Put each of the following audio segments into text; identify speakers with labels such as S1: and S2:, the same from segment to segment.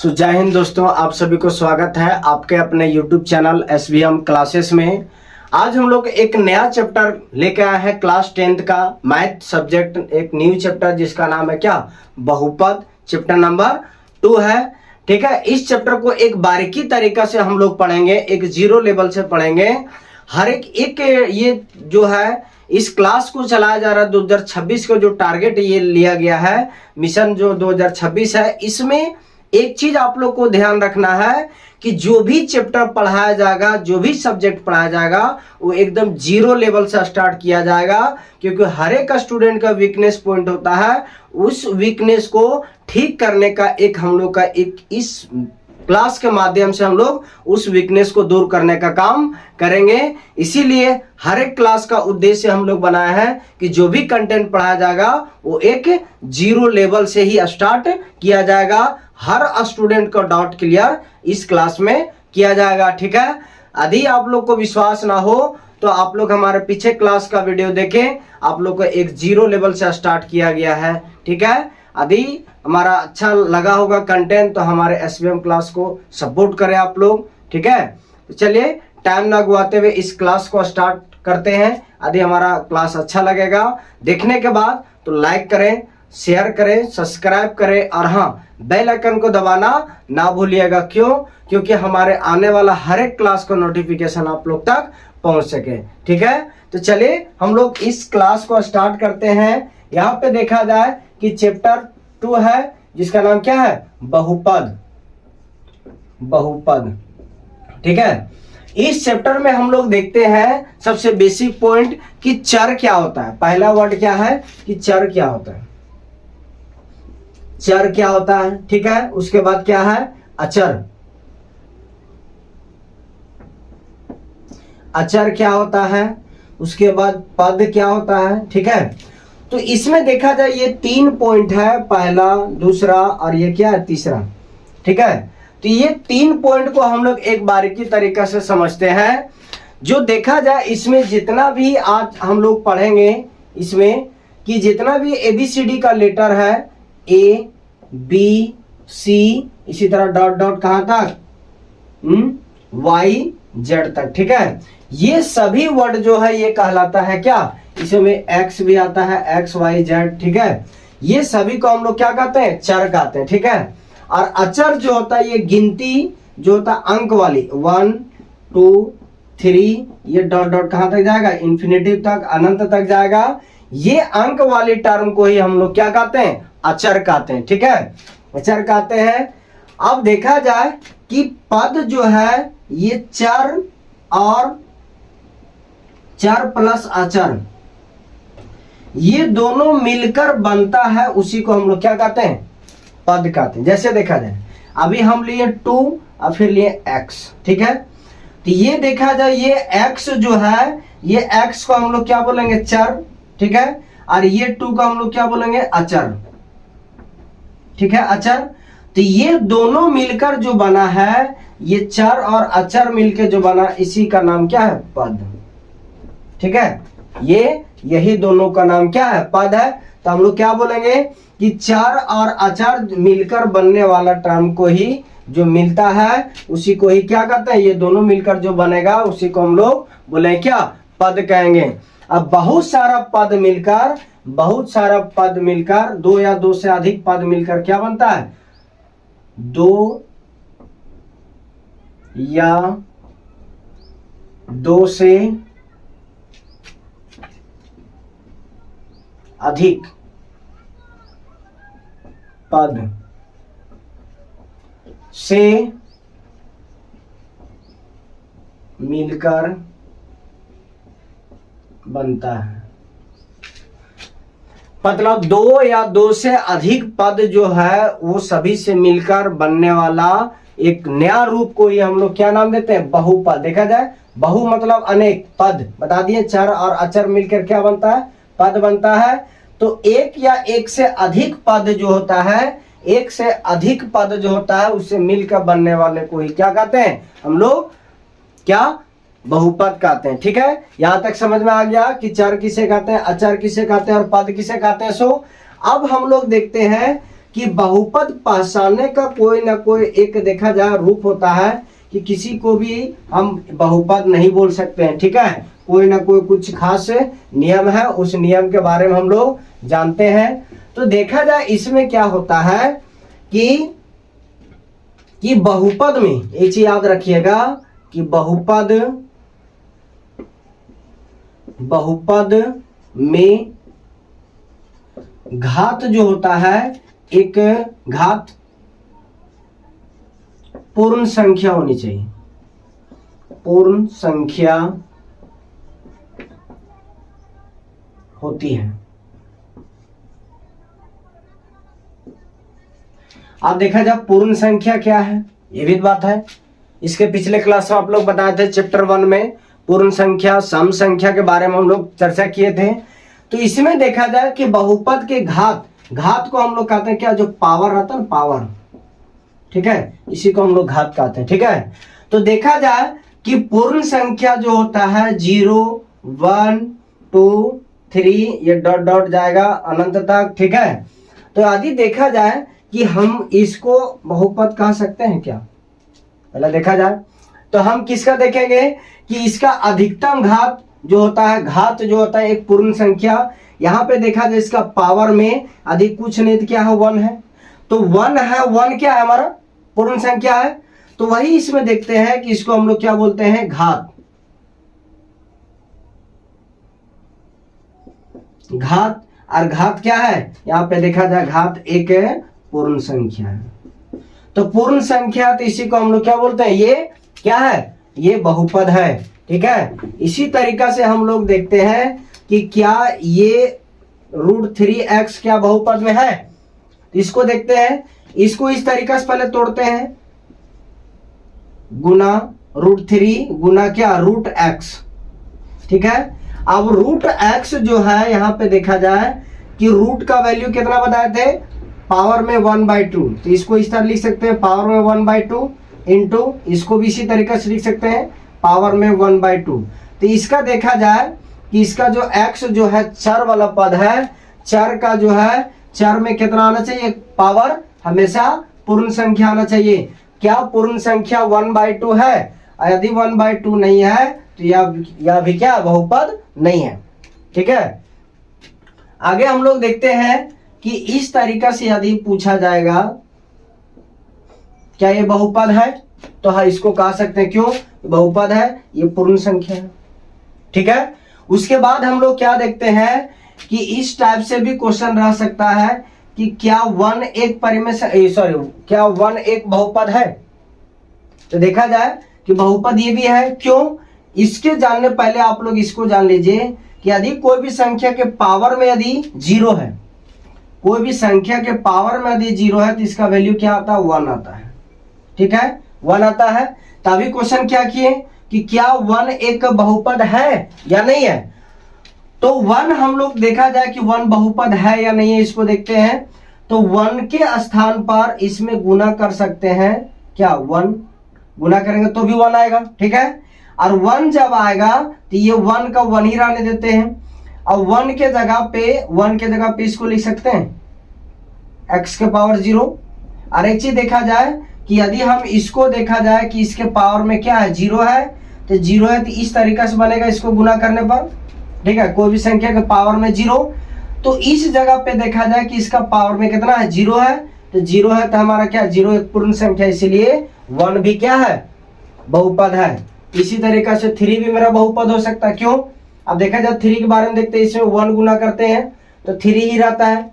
S1: जय हिंद दोस्तों, आप सभी को स्वागत है आपके अपने YouTube चैनल SVM क्लासेस में। आज हम लोग एक नया चैप्टर लेके आए हैं क्लास 10th का मैथ सब्जेक्ट, एक न्यू चैप्टर जिसका नाम है क्या, बहुपद। चैप्टर नंबर 2 है। ठीक है, इस चैप्टर को एक बारीकी तरीका से हम लोग पढ़ेंगे, एक जीरो लेवल से पढ़ेंगे। हर एक ये जो है इस क्लास को चलाया जा रहा है 2026 का जो टारगेट ये लिया गया है, मिशन जो 2026 है, इसमें एक चीज आप लोग को ध्यान रखना है कि जो भी चैप्टर पढ़ाया जाएगा, जो भी सब्जेक्ट पढ़ाया जाएगा, वो एकदम जीरो लेवल से स्टार्ट किया जाएगा, क्योंकि हर एक स्टूडेंट का वीकनेस पॉइंट होता है। उस वीकनेस को ठीक करने का एक हम लोग का एक इस क्लास के माध्यम से हम लोग उस वीकनेस को दूर करने का काम करेंगे। इसीलिए हर एक क्लास का उद्देश्य हम लोग बनाया है कि जो भी कंटेंट पढ़ाया जाएगा वो एक जीरो लेवल से ही स्टार्ट किया जाएगा। हर स्टूडेंट का डाउट क्लियर इस क्लास में किया जाएगा। ठीक है, यदि आप लोग को विश्वास ना हो तो आप लोग हमारे पीछे क्लास का वीडियो देखें, आप लोग को एक जीरो लेवल से स्टार्ट किया गया है। ठीक है, यदि हमारा अच्छा लगा होगा कंटेंट तो हमारे SVM क्लास को सपोर्ट करें आप लोग। ठीक है, तो चलिए टाइम ना गवाते हुए इस क्लास को स्टार्ट करते हैं। यदि हमारा क्लास अच्छा लगेगा देखने के बाद तो लाइक करें, शेयर करें, सब्सक्राइब करें और हाँ, बेल आइकन को दबाना ना भूलिएगा। क्यों? क्योंकि हमारे आने वाला हर एक क्लास का नोटिफिकेशन आप लोग तक पहुंच सके। ठीक है, तो चलिए हम लोग इस क्लास को स्टार्ट करते हैं। यहाँ पे देखा जाए कि चैप्टर 2 है जिसका नाम क्या है, बहुपद। बहुपद। ठीक है, इस चैप्टर में हम लोग देखते हैं सबसे बेसिक पॉइंट कि चर क्या होता है। पहला वर्ड क्या है कि चर क्या होता है, चर क्या होता है। ठीक है, उसके बाद क्या है, अचर। अचर क्या होता है, उसके बाद पद क्या होता है। ठीक है, तो इसमें देखा जाए ये 3 पॉइंट है, पहला, दूसरा और ये क्या है, तीसरा। ठीक है, तो ये 3 पॉइंट को हम लोग एक बारीकी तरीका से समझते हैं। जो देखा जाए इसमें जितना भी आज हम लोग पढ़ेंगे, इसमें कि जितना भी ABCD का लेटर है, A B C इसी तरह डॉट डॉट कहां तक, Y Z तक। ठीक है, ये सभी वर्ड जो है ये कहलाता है क्या, इसमें X भी आता है, X Y Z। ठीक है, ये सभी को हम लोग क्या कहते हैं, चर कहते हैं। ठीक है, और अचर जो होता है ये गिनती जो होता है अंक वाली, 1 2 3, ये डॉट डॉट कहां तक जाएगा, इन्फिनिटिव तक, अनंत तक जाएगा। ये अंक वाली टर्म को ही हम लोग क्या कहते हैं, अचर कहते हैं। ठीक है, अचर कहते हैं। अब देखा जाए कि पद जो है ये चर और चर प्लस अचर ये दोनों मिलकर बनता है, उसी को हम लोग क्या कहते हैं, पद कहते हैं। जैसे देखा जाए अभी हम लिए 2 और फिर लिए x। ठीक है, तो ये देखा जाए ये x जो है, ये x को हम लोग क्या बोलेंगे, चर। ठीक है, और ये 2 को हम लोग क्या बोलेंगे, अचर। ठीक है, अचर। तो ये दोनों मिलकर जो बना है, ये चर और अचर मिलकर जो बना, इसी का नाम क्या है, पद। ठीक है, ये यही दोनों का नाम क्या है, पद है। तो हम लोग क्या बोलेंगे कि चर और अचर मिलकर बनने वाला टर्म को ही जो मिलता है उसी को ही क्या कहते हैं, ये दोनों मिलकर जो बनेगा उसी को हम लोग बोले क्या, पद कहेंगे। अब बहुत सारा पद मिलकर, बहुत सारा पद मिलकर, 2 या 2 से अधिक पद मिलकर क्या बनता है, 2 या 2 से अधिक पद से मिलकर बनता है। मतलब 2 या 2 से अधिक पद जो है वो सभी से मिलकर बनने वाला एक नया रूप को ही हम लोग क्या नाम देते हैं, बहुपद। देखा जाए बहु मतलब अनेक, पद बता दिए, चर और अचर मिलकर क्या बनता है, पद बनता है। तो एक या एक से अधिक पद जो होता है, एक से अधिक पद जो होता है उससे मिलकर बनने वाले को ही क्या कहते हैं, हम लोग क्या, बहुपद कहते हैं। ठीक है, यहां तक समझ में आ गया कि चर किसे कहते हैं, अचर किसे कहते हैं और पद किसे कहते हैं। सो अब हम लोग देखते हैं कि बहुपद पहचानने का कोई ना कोई एक देखा जाए रूप होता है कि किसी को भी हम बहुपद नहीं बोल सकते हैं, ठीक है। कोई ना कोई कुछ खास नियम है, उस नियम के बारे में हम लोग जानते हैं। तो देखा जाए इसमें क्या होता है कि बहुपद में एक चीज याद रखिएगा कि बहुपद में घात जो होता है, एक घात पूर्ण संख्या होनी चाहिए, पूर्ण संख्या होती है। आप देखा जाए पूर्ण संख्या क्या है, ये भी बात है। इसके पिछले क्लास में आप लोग बताए थे चैप्टर 1 में पूर्ण संख्या सम संख्या के बारे में हम लोग चर्चा किए थे। तो इसमें देखा जाए कि बहुपद के घात को हम लोग कहते हैं क्या, जो पावर रहता है ना, पावर, ठीक है, इसी को हम लोग घात कहते हैं, ठीक है। तो देखा जाए कि पूर्ण संख्या जो होता है 0 1 2 3 ये डॉट डॉट जाएगा अनंत तक, ठीक है। तो यदि देखा जाए कि हम इसको बहुपद कह सकते हैं क्या, पहले देखा जाए तो हम किसका देखेंगे कि इसका अधिकतम घात जो होता है, घात जो होता है एक पूर्ण संख्या, यहां पे देखा जाए इसका पावर में अधिक कुछ नहीं तो क्या है 1 है। तो 1 है, 1 क्या है हमारा पूर्ण संख्या है। तो वही इसमें देखते हैं कि इसको हम लोग क्या बोलते हैं, घात। और घात क्या है, यहां पे देखा जाए घात एक पूर्ण संख्या है। तो पूर्ण संख्या, तो इसी को हम लोग क्या बोलते हैं, ये क्या है, ये बहुपद है, ठीक है। इसी तरीका से हम लोग देखते हैं कि क्या ये √3x क्या बहुपद में है। तो इसको देखते हैं, इसको इस तरीका से पहले तोड़ते हैं, गुना √3 गुना क्या √x, ठीक है। अब √x जो है यहां पे देखा जाए कि रूट का वैल्यू कितना बताए थे, पावर में 1/2। तो इसको इस तरह लिख सकते हैं, पावर में 1/2 इंटू, इसको भी इसी तरीके से लिख सकते हैं, पावर में 1/2। तो इसका देखा जाए कि इसका जो x जो है चर वाला पद है, चर का जो है, चर में कितना आना चाहिए, पावर हमेशा पूर्ण संख्या आना चाहिए। क्या पूर्ण संख्या 1/2 है, यदि 1/2 नहीं है तो यह भी क्या बहुपद नहीं है, ठीक है। आगे हम लोग देखते हैं कि इस तरीका से यदि पूछा जाएगा क्या ये बहुपद है, तो हाँ इसको कह सकते हैं, क्यों बहुपद है, ये पूर्ण संख्या है, ठीक है। उसके बाद हम लोग क्या देखते हैं कि इस टाइप से भी क्वेश्चन रह सकता है कि क्या 1 एक क्या 1 एक बहुपद है। तो देखा जाए कि बहुपद ये भी है, क्यों, इसके जानने पहले आप लोग इसको जान लीजिए कि यदि कोई भी संख्या के पावर में यदि 0 है, कोई भी संख्या के पावर में यदि 0 है तो इसका वैल्यू क्या आता है, 1 आता है, ठीक है, 1 आता है। तभी क्वेश्चन क्या किए कि क्या 1 एक बहुपद है या नहीं है। तो 1 हम लोग देखा जाए कि 1 बहुपद है या नहीं है, इसको देखते हैं। तो 1 के स्थान पर इसमें गुना कर सकते हैं, क्या 1 गुना करेंगे तो भी 1 आएगा, ठीक है। और 1 जब आएगा तो ये 1 का 1 ही रहने देते हैं। अब 1 के जगह पे इसको लिख सकते हैं x के पावर 0। और एक चीज देखा जाए कि यदि हम इसको देखा जाए कि इसके पावर में क्या है, 0 है, तो 0 है तो इस तरीका से बनेगा इसको गुना करने पर, ठीक है। कोई भी संख्या के पावर में 0, तो इस जगह पे देखा जाए कि इसका पावर में कितना है, 0 है। तो 0 है तो हमारा क्या, 0 एक पूर्ण संख्या, इसीलिए 1 भी क्या है, बहुपद है। इसी तरीका से 3 भी मेरा बहुपद हो सकता है, क्यों, अब देखा जाए 3 के बारे में देखते हैं, इसमें 1 गुना करते हैं तो 3 ही रहता है।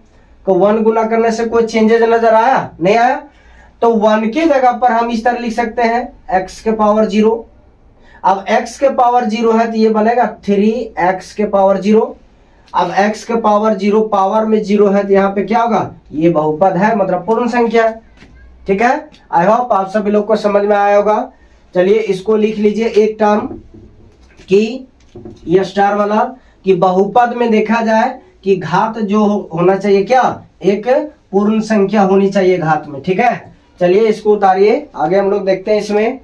S1: तो 1 गुना करने से कोई चेंजेस नजर आया, नहीं आया। तो 1 के जगह पर हम इस तरह लिख सकते हैं x के पावर 0। अब x के पावर 0 है तो ये बनेगा 3x के पावर 0। अब x के पावर 0 पावर में 0 है तो यहाँ पे क्या होगा, ये बहुपद है, मतलब पूर्ण संख्या, ठीक है। आई होप आप सभी लोग को समझ में आया होगा। चलिए इसको लिख लीजिए एक टर्म कि ये स्टार वाला, कि बहुपद में देखा जाए कि घात जो होना चाहिए क्या, एक पूर्ण संख्या होनी चाहिए घात में, ठीक है। चलिए इसको उतारिए, आगे हम लोग देखते हैं इसमें।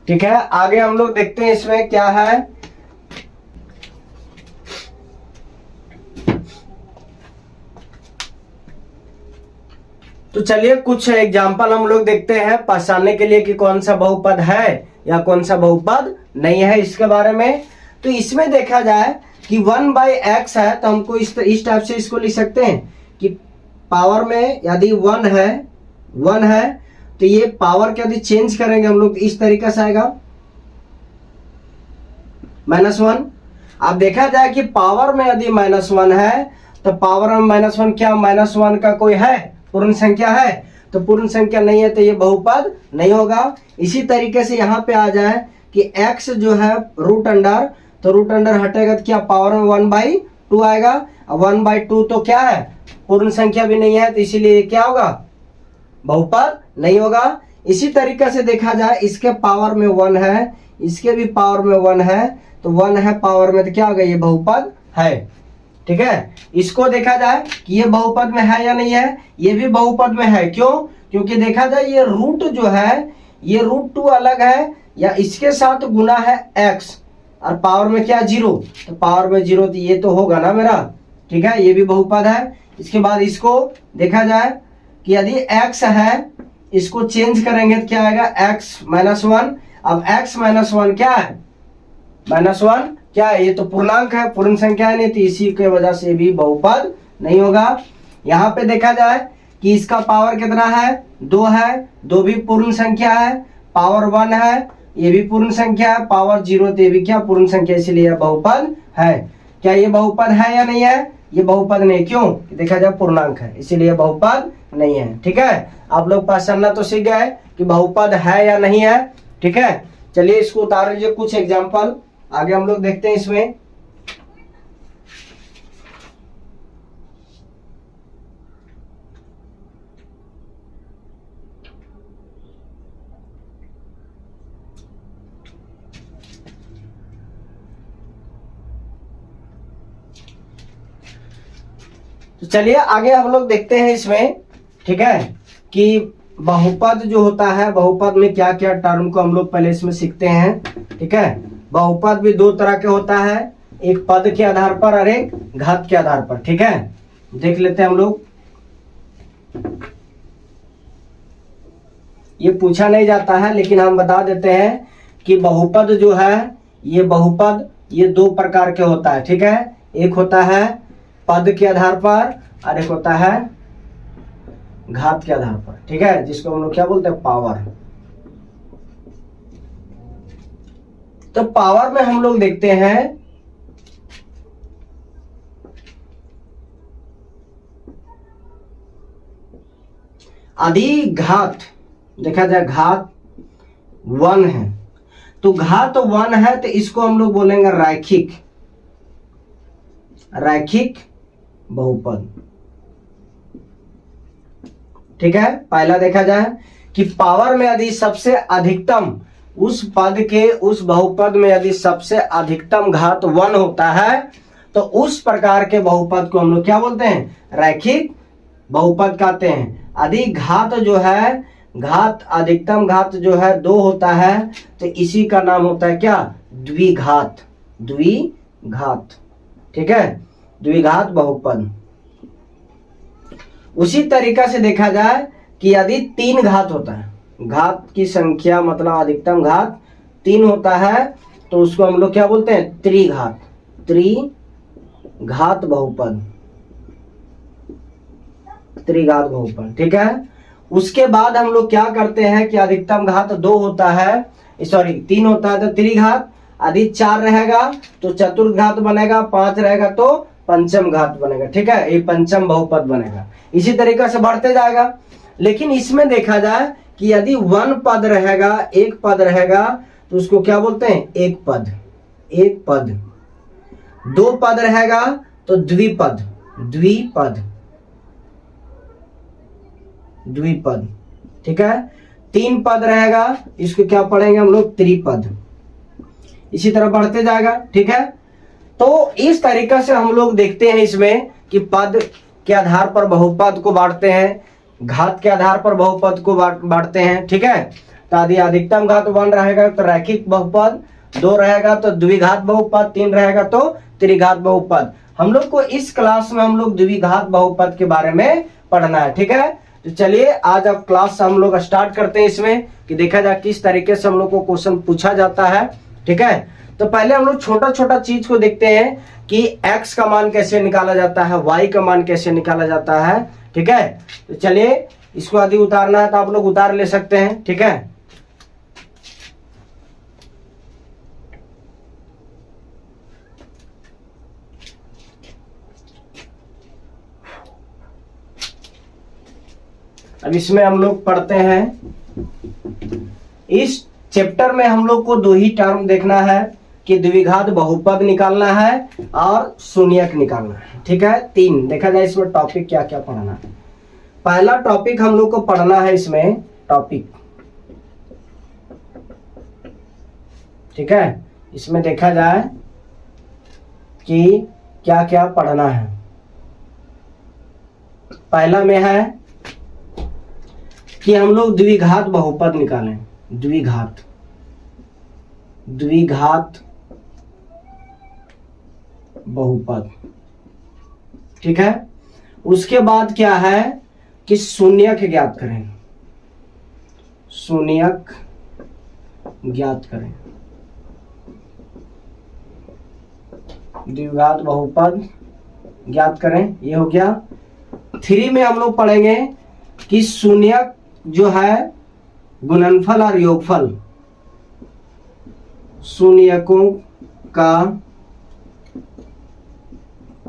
S1: ठीक है, आगे हम लोग देखते हैं इसमें क्या है। तो चलिए कुछ एग्जाम्पल हम लोग देखते हैं पहचानने के लिए कि कौन सा बहुपद है या कौन सा बहुपद नहीं है इसके बारे में। तो इसमें देखा जाए कि 1/x है तो हमको इस टाइप से इसको लिख सकते हैं कि पावर में यदि 1 है तो ये पावर के यदि चेंज करेंगे हम लोग इस तरीके से आएगा -1। अब देखा जाए कि पावर में यदि -1 है तो पावर में -1 क्या -1 का कोई है पूर्ण संख्या है, तो पूर्ण संख्या नहीं है तो ये बहुपद नहीं होगा। इसी तरीके से यहाँ पे आ जाए कि x जो है रूट अंडर, तो रूट अंडर हटेगा तो क्या पावर में 1/2 आएगा। 1/2 तो क्या है पूर्ण संख्या भी नहीं है, तो इसीलिए क्या होगा बहुपद नहीं होगा। इसी तरीके से देखा जाए इसके पावर में 1 है, इसके भी पावर में 1 है, तो 1 है पावर में तो क्या होगा ये बहुपद है। ठीक है, इसको देखा जाए कि ये बहुपद में है या नहीं है, ये भी बहुपद में है। क्यों? क्योंकि देखा जाए ये रूट जो है ये √2 अलग है या इसके साथ गुना है x और पावर में क्या 0, तो पावर में 0 तो ये तो होगा ना मेरा। ठीक है, ये भी बहुपद है। इसके बाद इसको देखा जाए कि यदि x है इसको चेंज करेंगे तो क्या आएगा x -1। अब x -1 क्या है -1 क्या है, ये तो पूर्णांक है पूर्ण संख्या है नहीं, तो इसी के वजह से भी बहुपद नहीं होगा। यहाँ पे देखा जाए कि इसका पावर कितना है 2 है, 2 भी पूर्ण संख्या है, पावर 1 है ये भी पूर्ण संख्या है, पावर 0 तो ये भी क्या पूर्ण संख्या, इसीलिए यह बहुपद है। क्या ये बहुपद है या नहीं है, ये बहुपद नहीं। क्यों? देखा जाए पूर्णांक है इसीलिए बहुपद नहीं है। ठीक है, आप लोग पहचानना तो सीख गए कि बहुपद है या नहीं है। ठीक है, चलिए इसको उतार लीजिए कुछ एग्जाम्पल, आगे हम लोग देखते हैं इसमें। तो चलिए आगे हम लोग देखते हैं इसमें। ठीक है, कि बहुपद जो होता है बहुपद में क्या क्या टर्म को हम लोग पहले इसमें सीखते हैं। ठीक है, बहुपद भी 2 तरह के होता है, एक पद के आधार पर और एक घात के आधार पर। ठीक है, देख लेते हैं हम लोग। ये पूछा नहीं जाता है लेकिन हम बता देते हैं कि बहुपद जो है ये बहुपद ये 2 प्रकार के होता है। ठीक है, एक होता है पद के आधार पर और एक होता है घात के आधार पर। ठीक है, जिसको हम लोग क्या बोलते हैं पावर। तो पावर में हम लोग देखते हैं यदि घात देखा जाए घात 1 है, तो घात 1 है तो इसको हम लोग बोलेंगे रैखिक बहुपद। ठीक है, पहला देखा जाए कि पावर में यदि सबसे अधिकतम उस पद के उस बहुपद में यदि सबसे अधिकतम घात 1 होता है तो उस प्रकार के बहुपद को हम लोग क्या बोलते हैं रैखिक बहुपद कहते हैं। यदि घात जो है घात अधिकतम घात जो है 2 होता है तो इसी का नाम होता है क्या द्विघात। ठीक है, द्विघात बहुपद। उसी तरीका से देखा जाए कि यदि 3 घात होता है, घात की संख्या मतलब अधिकतम घात 3 होता है तो उसको हम लोग क्या बोलते हैं त्रिघात बहुपद। ठीक है, उसके बाद हम लोग क्या करते हैं कि अधिकतम घात 2 होता है 3 होता है तो त्रिघात, यदि 4 रहेगा तो चतुर्घात बनेगा, 5 रहेगा तो पंचम घात बनेगा। ठीक है, ये पंचम बहुपद बनेगा। इसी तरीके से बढ़ते जाएगा। लेकिन इसमें देखा जाए कि यदि 1 पद रहेगा, एक पद रहेगा तो उसको क्या बोलते हैं एक पद। 2 पद रहेगा तो द्विपद। ठीक है, 3 पद रहेगा इसको क्या पढ़ेंगे हम लोग त्रिपद। इसी तरह बढ़ते जाएगा। ठीक है, तो इस तरीके से हम लोग देखते हैं इसमें कि पद के आधार पर बहुपद को बांटते हैं, घात के आधार पर बहुपद को बांटते हैं। ठीक है, तो यदि अधिकतम घात 1 रहेगा तो रैखिक बहुपद, 2 रहेगा तो द्विघात बहुपद, 3 रहेगा तो त्रिघात बहुपद। हम लोग को इस क्लास में हम लोग द्विघात बहुपद के बारे में पढ़ना है, ठीक है। तो चलिए आज अब क्लास हम लोग स्टार्ट करते हैं इसमें कि देखा जाए किस तरीके से हम लोग को क्वेश्चन पूछा जाता है, ठीक है। तो पहले हम लोग छोटा छोटा चीज को देखते हैं कि x का मान कैसे निकाला जाता है, y का मान कैसे निकाला जाता है, ठीक है। तो चलिए इसको यदि उतारना है तो आप लोग उतार ले सकते हैं, ठीक है। अब इसमें हम लोग पढ़ते हैं, इस चैप्टर में हम लोग को 2 ही टर्म देखना है कि द्विघात बहुपद निकालना है और शून्यक निकालना है, ठीक है। 3 देखा जाए इसमें टॉपिक क्या क्या पढ़ना है। पहला टॉपिक हम लोग को पढ़ना है इसमें टॉपिक, ठीक है। इसमें देखा जाए कि क्या क्या पढ़ना है। पहला में है कि हम लोग द्विघात बहुपद निकालें, द्विघात बहुपद, ठीक है। उसके बाद क्या है कि शून्यक ज्ञात करें, शून्यक ज्ञात करें, द्विघात बहुपद ज्ञात करें, ये हो गया। 3 में हम लोग पढ़ेंगे कि शून्यक जो है गुणनफल और योगफल, शून्यकों का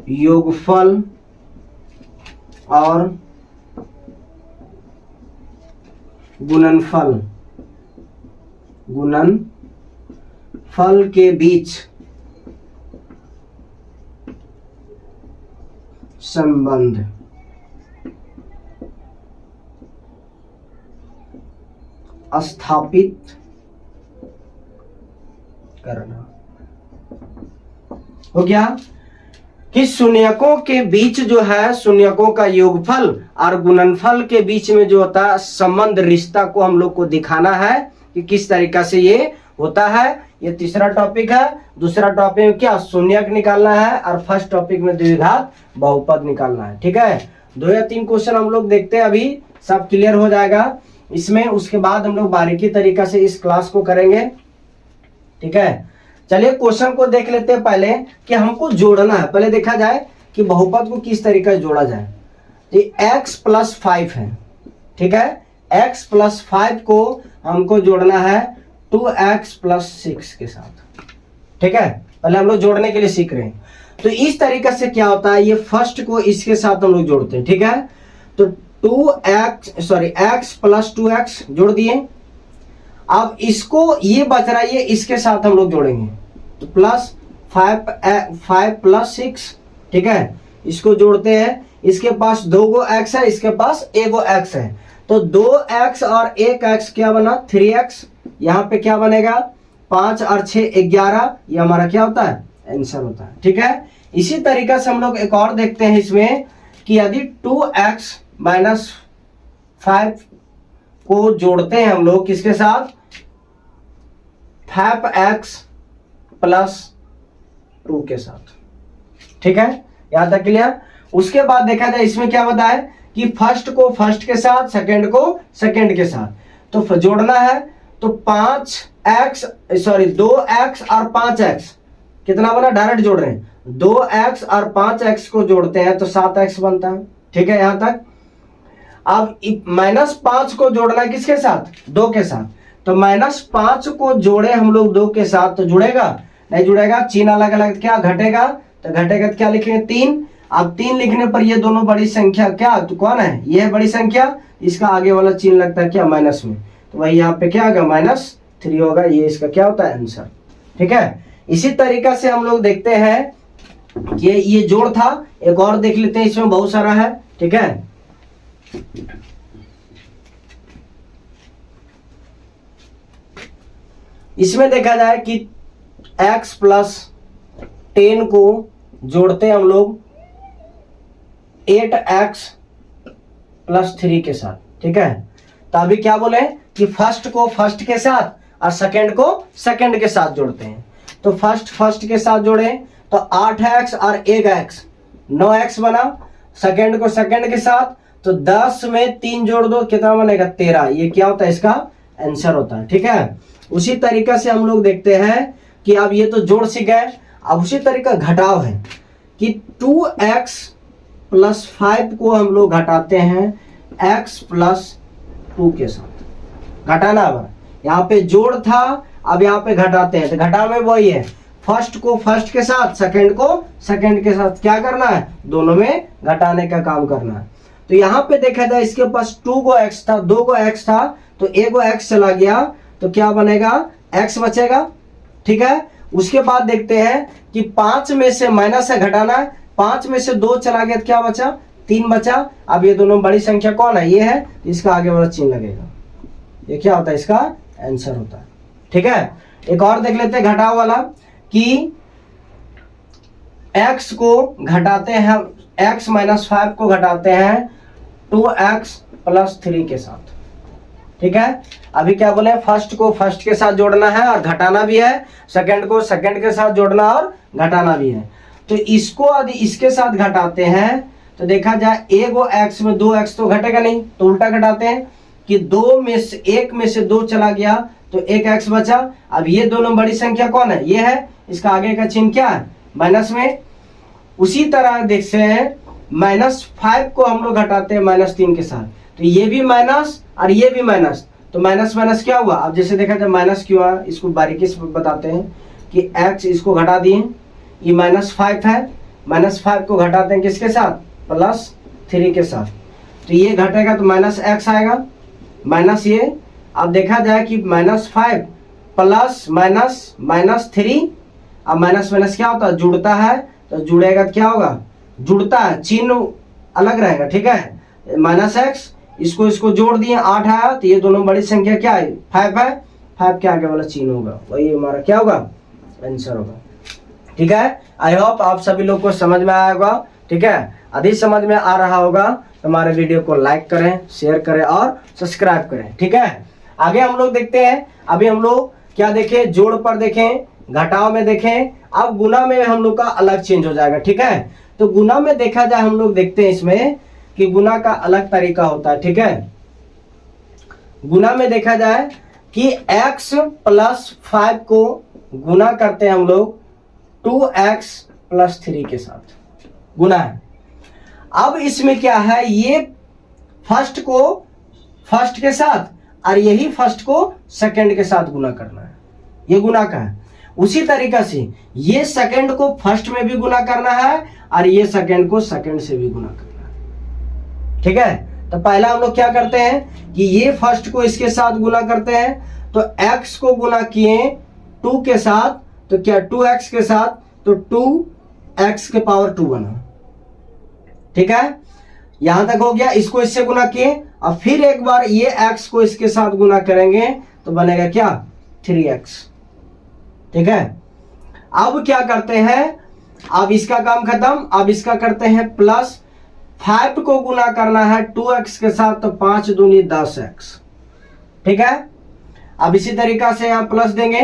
S1: योगफल और गुणनफल के बीच संबंध स्थापित करना। हो गया कि शून्यकों के बीच जो है शून्यकों का योगफल और गुणनफल के बीच में जो होता है संबंध, रिश्ता को हम लोग को दिखाना है कि किस तरीका से ये होता है। ये तीसरा टॉपिक है। दूसरा टॉपिक में क्या शून्यक निकालना है और फर्स्ट टॉपिक में द्विघात बहुपद निकालना है, ठीक है। 2 या 3 क्वेश्चन हम लोग देखते हैं, अभी सब क्लियर हो जाएगा इसमें। उसके बाद हम लोग बारीकी तरीका से इस क्लास को करेंगे, ठीक है। चलिए क्वेश्चन को देख लेते हैं पहले कि हमको जोड़ना है। पहले देखा जाए कि बहुपद को किस तरीके से जोड़ा जाए। तो x + 5 है, ठीक है। x + 5 को हमको जोड़ना है 2x + 6 के साथ, ठीक है। पहले हम लोग जोड़ने के लिए सीख रहे हैं। तो इस तरीके से क्या होता है, ये फर्स्ट को इसके साथ हम लोग जोड़ते हैं, ठीक है। तो x + 2x जोड़ दिए। अब इसको ये बच रहा है, ये इसके साथ हम लोग जोड़ेंगे तो +5 + 6, ठीक है। इसको जोड़ते हैं। इसके पास 2 गो x है, इसके पास 1 गो x है, तो 2x और 1x क्या बना 3x। यहाँ पे क्या बनेगा 5 और 6 11, ये हमारा क्या होता है आंसर होता है, ठीक है। इसी तरीके से हम लोग एक और देखते हैं इसमें कि यदि 2x - 5 को जोड़ते हैं हम लोग किसके साथ 5x + 2 के साथ, ठीक है। यहां तक क्लियर। उसके बाद देखा जाए इसमें क्या बताया कि फर्स्ट को फर्स्ट के साथ, सेकंड को सेकंड के साथ, तो जोड़ना है। तो 2x और 5x कितना बना, डायरेक्ट जोड़ रहे हैं। 2x और 5x को जोड़ते हैं तो 7x बनता है, ठीक है। यहां तक। अब -5 को जोड़ना है किसके साथ 2 के साथ, तो -5 को जोड़े हम लोग 2 के साथ तो जुड़ेगा नहीं, जुड़ेगा। चिन्ह अलग अलग क्या घटेगा, तो घटेगा तो क्या लिखेंगे 3। अब 3 लिखने पर ये दोनों बड़ी संख्या क्या तो कौन है, ये है बड़ी संख्या, इसका आगे वाला चिन्ह लगता है क्या माइनस में, तो वही यहाँ पे क्या होगा -3 होगा। ये इसका क्या होता है आंसर, ठीक है। इसी तरीका से हम लोग देखते हैं कि ये जोड़ था। एक और देख लेते हैं, इसमें बहुत सारा है, ठीक है। इसमें देखा जाए कि x + 10 को जोड़ते हैं हम लोग 8x + 3 के साथ, ठीक है। तो अभी क्या बोले कि फर्स्ट को फर्स्ट के साथ और सेकंड को सेकंड के साथ जोड़ते हैं। तो फर्स्ट के साथ जोड़े तो 8x और 1x 9x बना। सेकंड को सेकंड के साथ तो 10 में 3 जोड़ दो कितना बनेगा 13। ये क्या होता है इसका आंसर होता है। ठीक है, उसी तरीका से हम लोग देखते हैं कि अब ये तो जोड़ सीख गए, अब उसी तरीका घटाव है कि 2x प्लस 5 को हम लोग घटाते हैं x प्लस 2 के साथ। घटाना अब यहाँ पे जोड़ था, अब यहाँ पे घटाते हैं। तो घटाव में वही है, फर्स्ट को फर्स्ट के साथ सेकंड को सेकंड के साथ क्या करना है, दोनों में घटाने का काम करना है। तो यहाँ पे देखा जाए इसके पास 2 को x था, 2 को x था, तो 1 को x चला गया तो क्या बनेगा x बचेगा। ठीक है, उसके बाद देखते हैं कि 5 में से माइनस है घटाना है, 5 में से 2 चला गया तो क्या बचा 3 बचा। अब ये दोनों बड़ी संख्या कौन है, ये है, इसका आगे वाला चिन्ह लगेगा। ये क्या होता है इसका आंसर होता है। ठीक है, एक और देख लेते हैं घटाव वाला कि x को घटाते हैं, x माइनस 5 को घटाते हैं 2x प्लस 3 के साथ। ठीक है, अभी क्या बोले फर्स्ट को फर्स्ट के साथ जोड़ना है और घटाना भी है, सेकंड को सेकंड के साथ जोड़ना और घटाना भी है। तो इसको यदि इसके साथ घटाते हैं तो देखा जाए 1 x में 2x तो घटेगा नहीं, तो उल्टा घटाते हैं कि 2 में से 1 में से 2 चला गया तो 1x बचा। अब ये दोनों बड़ी संख्या कौन है, ये है, इसका आगे का चिन्ह क्या है माइनस में। उसी तरह देखते हैं -5 को हम लोग घटाते हैं -3 के साथ, तो ये भी माइनस और ये भी माइनस, तो माइनस माइनस क्या हुआ। अब जैसे देखा जाए माइनस क्यों है, इसको बारीकी से बताते हैं कि x इसको घटा दिए, ये -5 है, -5 को घटाते हैं किसके साथ +3 के साथ, तो ये घटेगा तो -x आएगा माइनस ये। अब देखा जाए कि -5 प्लस माइनस -3, अब माइनस माइनस क्या होता है जुड़ता है, तो जुड़ेगा तो क्या होगा जुड़ता है, चिन्ह अलग रहेगा। ठीक है, -x इसको इसको जोड़ दिए 8 आया, तो ये दोनों बड़ी संख्या क्या है 5 है, 5 के आगे वाला चिन्ह होगा, वही हमारा क्या होगा आंसर होगा। ठीक है, आई होप आप सभी लोग को समझ में आया होगा। ठीक है, अधिक समझ में आ रहा होगा तो हमारे वीडियो को लाइक करें, शेयर करें और सब्सक्राइब करें। ठीक है, आगे हम लोग देखते हैं। अभी हम लोग क्या देखें, जोड़ पर देखें, घटाव में देखें, अब गुना में हम लोग का अलग चेंज हो जाएगा। ठीक है, तो गुना में देखा जाए हम लोग देखते हैं इसमें कि गुना का अलग तरीका होता है। ठीक है, गुना में देखा जाए कि x प्लस 5 को गुना करते हैं हम लोग 2x प्लस 3 के साथ, गुना है। अब इसमें क्या है, ये फर्स्ट को फर्स्ट के साथ और यही फर्स्ट को सेकंड के साथ गुना करना है, ये गुना का है। उसी तरीका से ये सेकंड को फर्स्ट में भी गुना करना है और ये सेकंड को सेकंड से भी गुना करना है। ठीक है, तो पहला हम लोग क्या करते हैं कि ये फर्स्ट को इसके साथ गुना करते हैं, तो x को गुना किए 2 के साथ, तो क्या 2x के साथ, तो 2x के पावर 2 बना। ठीक है, यहां तक हो गया। इसको इससे गुना किए और फिर एक बार ये x को इसके साथ गुना करेंगे तो बनेगा क्या 3x। ठीक है, अब क्या करते हैं, अब इसका काम खत्म, अब इसका करते हैं प्लस 5 को गुना करना है 2x के साथ, तो 5 दूनी 10x। ठीक है, अब इसी तरीका से यहां प्लस देंगे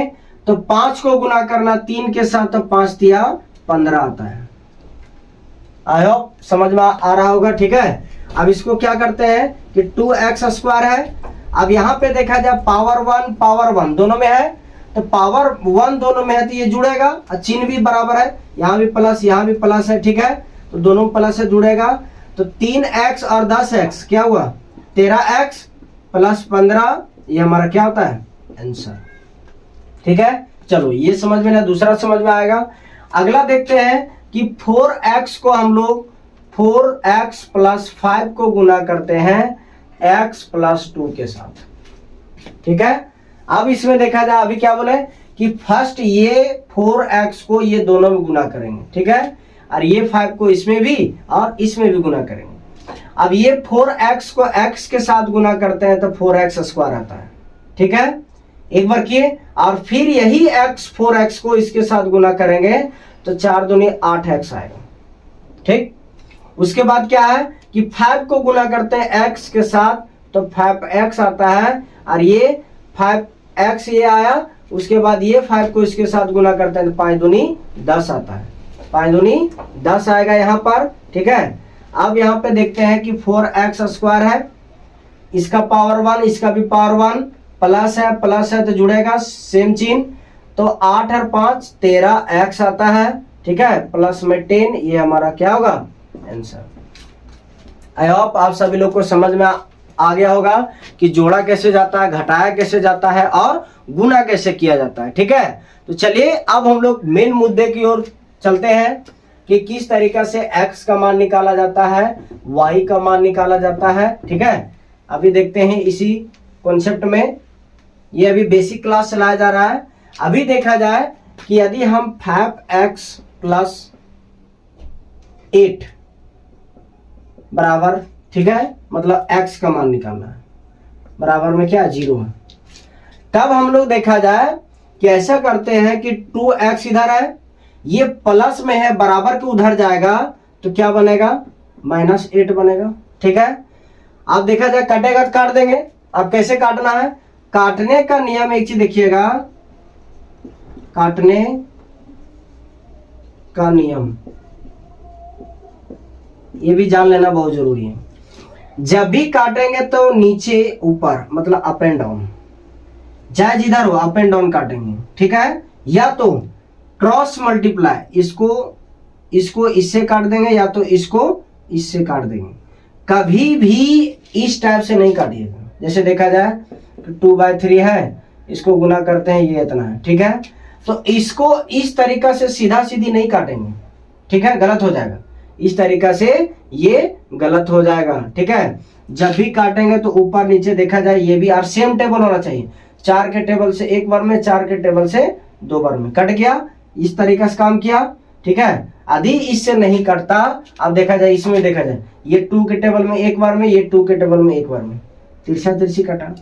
S1: तो 5 को गुना करना 3 के साथ, तो 5 तिया 15 आता है। आई होप समझ में आ रहा होगा। ठीक है, अब इसको क्या करते हैं कि 2x² है। अब यहां पे देखा जाए पावर 1 दोनों में है, तो पावर 1 दोनों में है तो ये जुड़ेगा, चिन्ह भी बराबर है, यहाँ भी प्लस यहाँ भी प्लस है। ठीक है, तो दोनों प्लस से जुड़ेगा, तो 3x और 10x क्या हुआ 13x प्लस 15, ये हमारा क्या होता है आंसर। ठीक है, चलो ये समझ में ना, दूसरा समझ में आएगा। अगला देखते हैं कि 4x को हम लोग 4x प्लस 5 को गुना करते हैं x प्लस 2 के साथ। ठीक है, अब इसमें देखा जाए, अभी क्या बोले कि फर्स्ट ये 4x को ये दोनों में गुना करेंगे। ठीक है, और ये 5 को इसमें भी और इसमें भी गुना करेंगे। अब ये 4x को x के साथ गुना करते हैं तो 4x² आता है। ठीक है, एक बार किए और फिर यही 4x को इसके साथ गुना करेंगे तो 4 दूनी 8x आएगा। ठीक, उसके बाद क्या है कि 5 को गुना करते हैं x के साथ तो 5x आता है, और ये 5x ये आया, उसके बाद ये 5 को इसके साथ गुना करते हैं तो 5 दूनी 10 आता है, 5 दूनी 10 आएगा यहाँ पर। ठीक है, अब यहाँ पे देखते हैं कि 4x स्क्वायर है, इसका पावर 1, इसका भी पावर 1, प्लस है तो जुड़ेगा सेम चिन्ह, तो 8 और 5 13x आता है। ठीक है, प्लस में 10, ये हमारा क्या होगा आंसर। आई होप आप सभी लोग को समझ में आ गया होगा कि जोड़ा कैसे जाता है, घटाया कैसे जाता है और गुना कैसे किया जाता है। ठीक है, तो चलिए अब हम लोग मेन मुद्दे की ओर चलते हैं कि किस तरीका से x का मान निकाला जाता है, y का मान निकाला जाता है। ठीक है, अभी देखते हैं इसी कॉन्सेप्ट में, ये अभी बेसिक क्लास चलाया जा रहा है। अभी देखा जाए कि यदि हम 5x प्लस 8 बराबर, ठीक है, मतलब x का मान निकालना है, बराबर में क्या 0 है, तब हम लोग देखा जाए कि ऐसा करते हैं कि 2x इधर है, ये प्लस में है, बराबर के उधर जाएगा तो क्या बनेगा -8 बनेगा। ठीक है, अब देखा जाए कटेगा तो काट देंगे। अब कैसे काटना है, काटने का नियम एक चीज देखिएगा, काटने का नियम ये भी जान लेना बहुत जरूरी है। जब भी काटेंगे तो नीचे ऊपर, मतलब अप एंड डाउन, चाहे जिधर हो अप एंड डाउन काटेंगे। ठीक है, या तो क्रॉस मल्टीप्लाई, इसको इससे काट देंगे या तो इसको इससे काट देंगे, कभी भी इस टाइप से नहीं काटिएगा। जैसे देखा जाए तो 2/3 है, इसको गुना करते हैं ये इतना है। ठीक है, तो इसको इस तरीका से सीधा सीधी नहीं काटेंगे। ठीक है, गलत हो जाएगा, इस तरीका से ये गलत हो जाएगा। ठीक है, जब भी काटेंगे तो ऊपर नीचे देखा जाए ये भी, और सेम टेबल होना चाहिए, 4 के टेबल से 1 बार में, 4 के टेबल से 2 बार में, कट गया, इस तरीका से काम किया। ठीक है, यदि इससे नहीं कटता, अब देखा जाए इसमें देखा जाए ये 2 के टेबल में 1 बार में, ये 2 के टेबल में 1 बार में, तिरछा तिरछी कटा।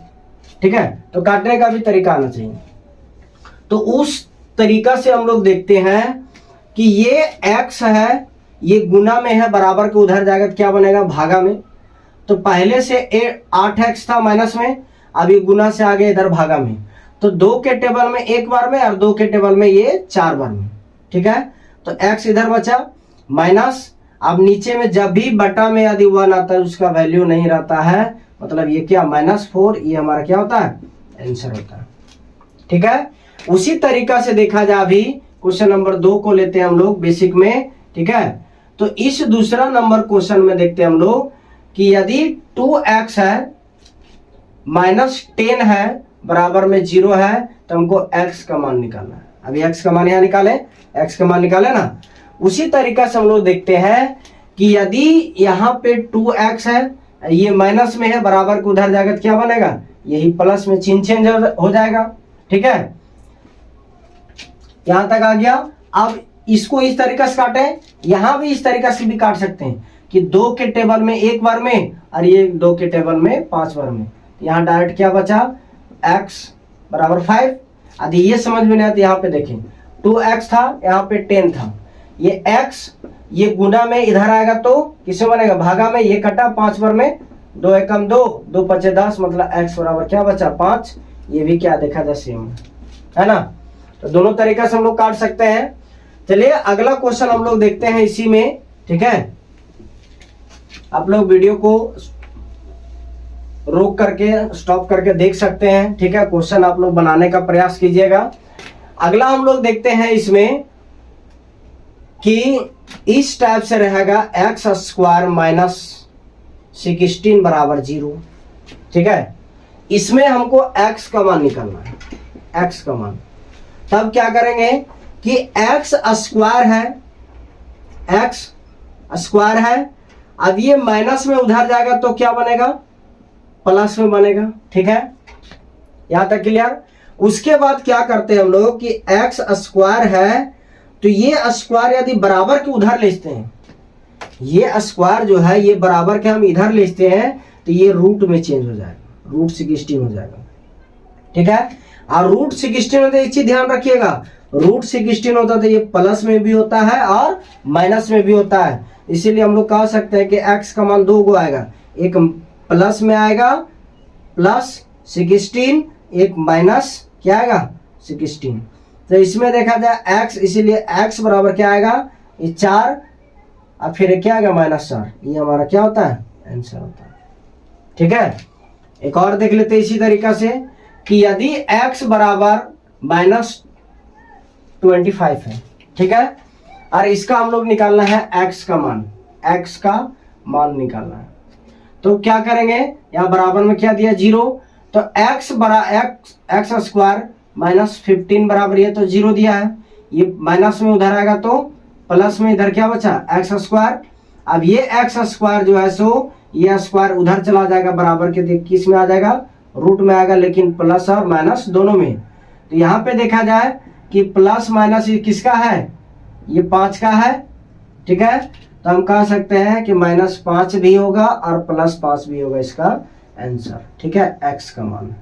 S1: ठीक है, तो काटने का भी तरीका आना चाहिए। तो उस तरीका से हम लोग देखते हैं कि ये x है, ये गुना में है, बराबर के उधर जाएगा तो क्या बनेगा भागा में। तो पहले से 8x था माइनस में, अब ये गुना से आगे इधर भागा में, तो 2 के टेबल में 1 बार में और 2 के टेबल में ये 4 बार में। ठीक है, तो x इधर बचा माइनस, अब नीचे में जब भी बटा में यदि 1 आता है उसका वैल्यू नहीं रहता है, मतलब ये क्या -4, ये हमारा क्या होता है आंसर होता है। ठीक है, उसी तरीका से देखा जाए अभी क्वेश्चन नंबर 2 को लेते हैं हम लोग बेसिक में। ठीक है, तो इस दूसरा नंबर क्वेश्चन में देखते हैं हम लोग कि यदि 2x है -10 है, बराबर में 0 है, तो हमको x का मान निकालना है। अभी x का मान यहाँ निकाले, x का मान निकाले ना। उसी तरीका से हम लोग देखते हैं कि यदि यहाँ पे 2x है, ये माइनस में है, बराबर को उधर जाएगा तो क्या बनेगा, यही प्लस में चिन्ह चेंज हो जाएगा। ठीक है, यहां तक आ गया। अब इसको इस तरीका से काटे, यहां भी इस तरीका से भी काट सकते हैं कि 2 के टेबल में 1 बार में और ये 2 के टेबल में 5 बार में। यहाँ डायरेक्ट क्या बचा, x बराबर 5। यदि ये समझ में नहीं आती, यहाँ पे देखें 2x था, यहाँ पे 10 था, ये x ये गुना में इधर आएगा तो किससे बनेगा भागा में, ये कटा 5 बार में, 2 एकम 2, 2 पचे 10, मतलब x बराबर क्या बचा 5। ये भी क्या देखा जाए सेम है ना। तो दोनों तरीका से हम लोग काट सकते हैं। चलिए अगला क्वेश्चन हम लोग देखते हैं इसी में। ठीक है, आप लोग वीडियो को रोक करके स्टॉप करके देख सकते हैं। ठीक है, क्वेश्चन आप लोग बनाने का प्रयास कीजिएगा। अगला हम लोग देखते हैं इसमें कि इस टाइप से रहेगा x² - 16 बराबर 0। ठीक है, इसमें हमको x का मान निकालना है, x का मान। तब क्या करेंगे कि x² है, अब ये माइनस में उधर जाएगा तो क्या बनेगा, प्लस में बनेगा। ठीक है, यहां तक क्लियर। उसके बाद क्या करते हैं हम लोग कि x² है, तो ये स्क्वायर यदि बराबर के उधर लेते हैं, ये स्क्वायर जो है ये बराबर के हम इधर लेते हैं, तो ये रूट में चेंज हो जाएगा, √16 हो जाएगा। ठीक है, और √16 होता है, एक चीज ध्यान रखिएगा, √16 होता है तो ये प्लस में भी होता है और माइनस में भी होता है। इसीलिए हम लोग कह सकते हैं कि x का मान 2 गो आएगा, एक प्लस में आएगा प्लस 16, एक माइनस क्या आएगा 16। तो इसमें देखा जाए x, इसीलिए x बराबर क्या आएगा ये 4 और फिर क्या आएगा -4। ये हमारा क्या होता है आंसर होता है। ठीक है, एक और देख लेते हैं इसी तरीका से कि यदि x बराबर -25 है, ठीक है, और इसका हम लोग निकालना है x का मान निकालना है। तो क्या करेंगे, यहाँ बराबर में क्या दिया 0, तो x स्क्वायर -15 बराबर, ये तो 0 दिया है, ये माइनस में उधर आएगा तो प्लस में इधर क्या बचा x स्क्वायर। अब ये x स्क्वायर जो है सो ये स्क्वायर उधर चला जाएगा बराबर के, किस में आ जाएगा रूट में आएगा, लेकिन प्लस और माइनस दोनों में। तो यहाँ पे देखा जाए कि प्लस माइनस ये किसका है, ये 5 का है। ठीक है, तो हम कह सकते हैं कि -5 भी होगा और +5 भी होगा इसका आंसर। ठीक है, x का मान।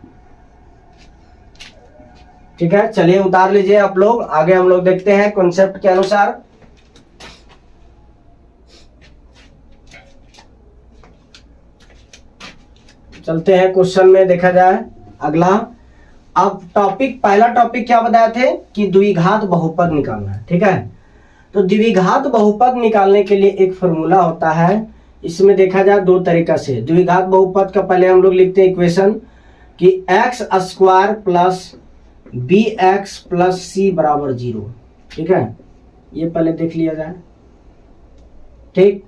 S1: ठीक है, चलिए उतार लीजिए आप लोग, आगे हम लोग देखते हैं कॉन्सेप्ट के अनुसार। चलते हैं क्वेश्चन में, देखा जाए अगला। अब पहला टॉपिक क्या बताए थे कि द्विघात बहुपद निकालना है। ठीक है, तो द्विघात बहुपद निकालने के लिए एक फॉर्मूला होता है। इसमें देखा जाए दो तरीका से। द्विघात बहुपद का पहले हम लोग लिखते हैं इक्वेशन कि x square plus bx plus c बराबर 0। ठीक है, ये पहले देख लिया जाए। ठीक,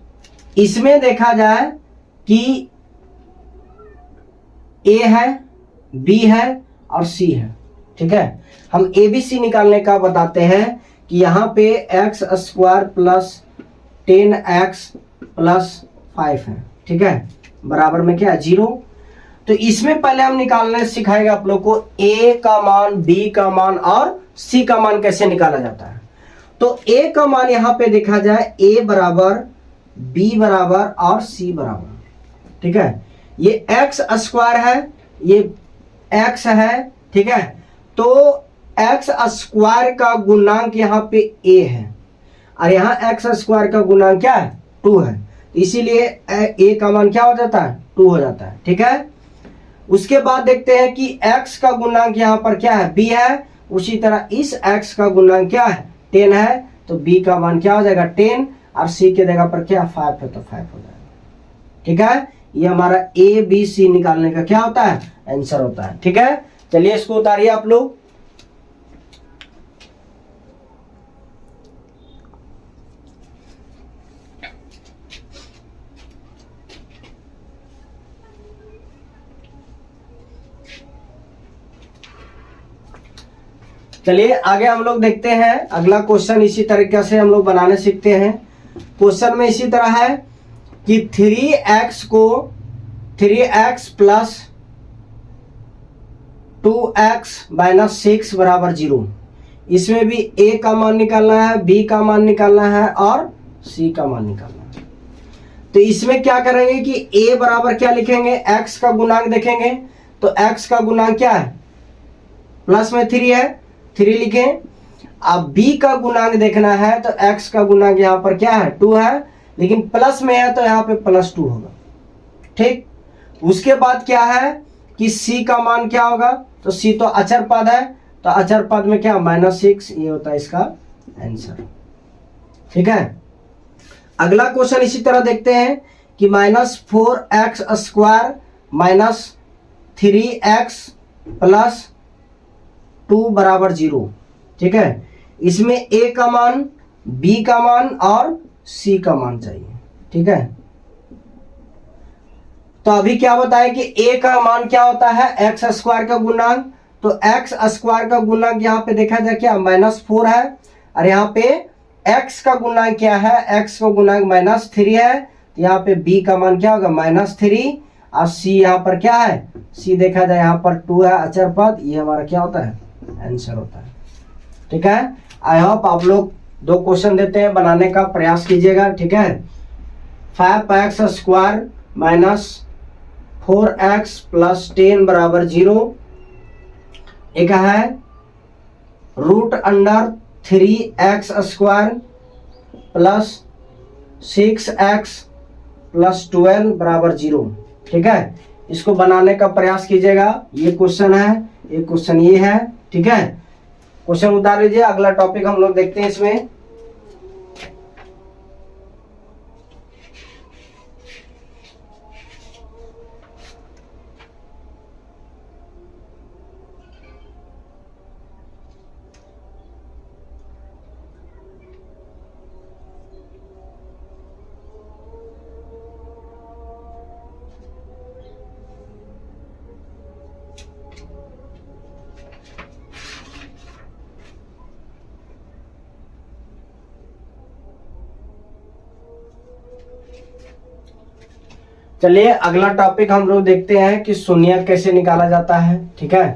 S1: इसमें देखा जाए कि a है, b है और c है। ठीक है, हम ABC निकालने का बताते हैं कि यहाँ पे x square plus 10x plus 5 है। ठीक है, बराबर में क्या है 0। तो इसमें पहले हम निकालने सिखाएगा आप लोग को a का मान, b का मान और c का मान कैसे निकाला जाता है। तो a का मान यहाँ पे देखा जाए a बराबर, b बराबर और c बराबर। ठीक है, ये x स्क्वायर है, ये x है। ठीक है, तो x स्क्वायर का गुणांक यहाँ पे a है और यहाँ x स्क्वायर का गुणांक क्या है 2 है, इसीलिए a का मान क्या हो जाता है 2 हो जाता है। ठीक है, उसके बाद देखते हैं कि x का गुणांक यहाँ पर क्या है b है, उसी तरह इस x का गुणांक क्या है 10 है, तो b का मान क्या हो जाएगा 10 और c के जगह पर क्या 5 है तो 5 हो जाएगा। ठीक है, ये हमारा ABC निकालने का क्या होता है आंसर होता है। ठीक है, चलिए इसको उतारिए आप लोग। चलिए आगे हम लोग देखते हैं अगला क्वेश्चन। इसी तरीके से हम लोग बनाने सीखते हैं। क्वेश्चन में इसी तरह है कि 3x को 3x प्लस 2x माइनस 6 बराबर 0। इसमें भी a का मान निकालना है, b का मान निकालना है और c का मान निकालना है। तो इसमें क्या करेंगे कि a बराबर क्या लिखेंगे, x का गुणांक देखेंगे। तो x का गुणांक क्या है, प्लस में 3 है, 3 लिखें। अब b का गुणांक देखना है तो x का गुणांक यहाँ पर क्या है 2 है, लेकिन प्लस में है तो यहाँ पे +2 होगा। ठीक, उसके बाद क्या है कि c का मान क्या होगा, तो c तो अचर पद है, तो अचर पद में क्या -6, ये होता है इसका आंसर। ठीक है, अगला क्वेश्चन इसी तरह देखते हैं कि -4x square minus 3x plus 2 बराबर 0। ठीक है, इसमें a का मान, b का मान और c का मान चाहिए। ठीक है, तो अभी क्या बताया कि a का मान क्या होता है x स्क्वायर का गुणांक। तो x स्क्वायर का गुणांक यहाँ पे देखा जाए क्या -4 है, और यहाँ पे x का गुणांक क्या है, x का गुणांक -3 है, तो यहाँ पे b का मान क्या होगा -3 और c यहाँ पर क्या है, c देखा जाए यहाँ पर 2 है अचर पद, ये हमारा क्या होता है आंसर होता है। ठीक है, आई होप आप लोग 2 क्वेश्चन देते हैं, बनाने का प्रयास कीजिएगा। ठीक है, 5x square minus 4x plus 10 बराबर 0। एक है √3x square plus 6x plus 12 बराबर 0। ठीक है, इसको बनाने का प्रयास कीजिएगा। ये क्वेश्चन है, ये क्वेश्चन ये है, ठीक है। क्वेश्चन उतार लीजिए, अगला टॉपिक हम लोग देखते हैं इसमें। चलिए अगला टॉपिक हम लोग देखते हैं कि शून्यक कैसे निकाला जाता है, ठीक है।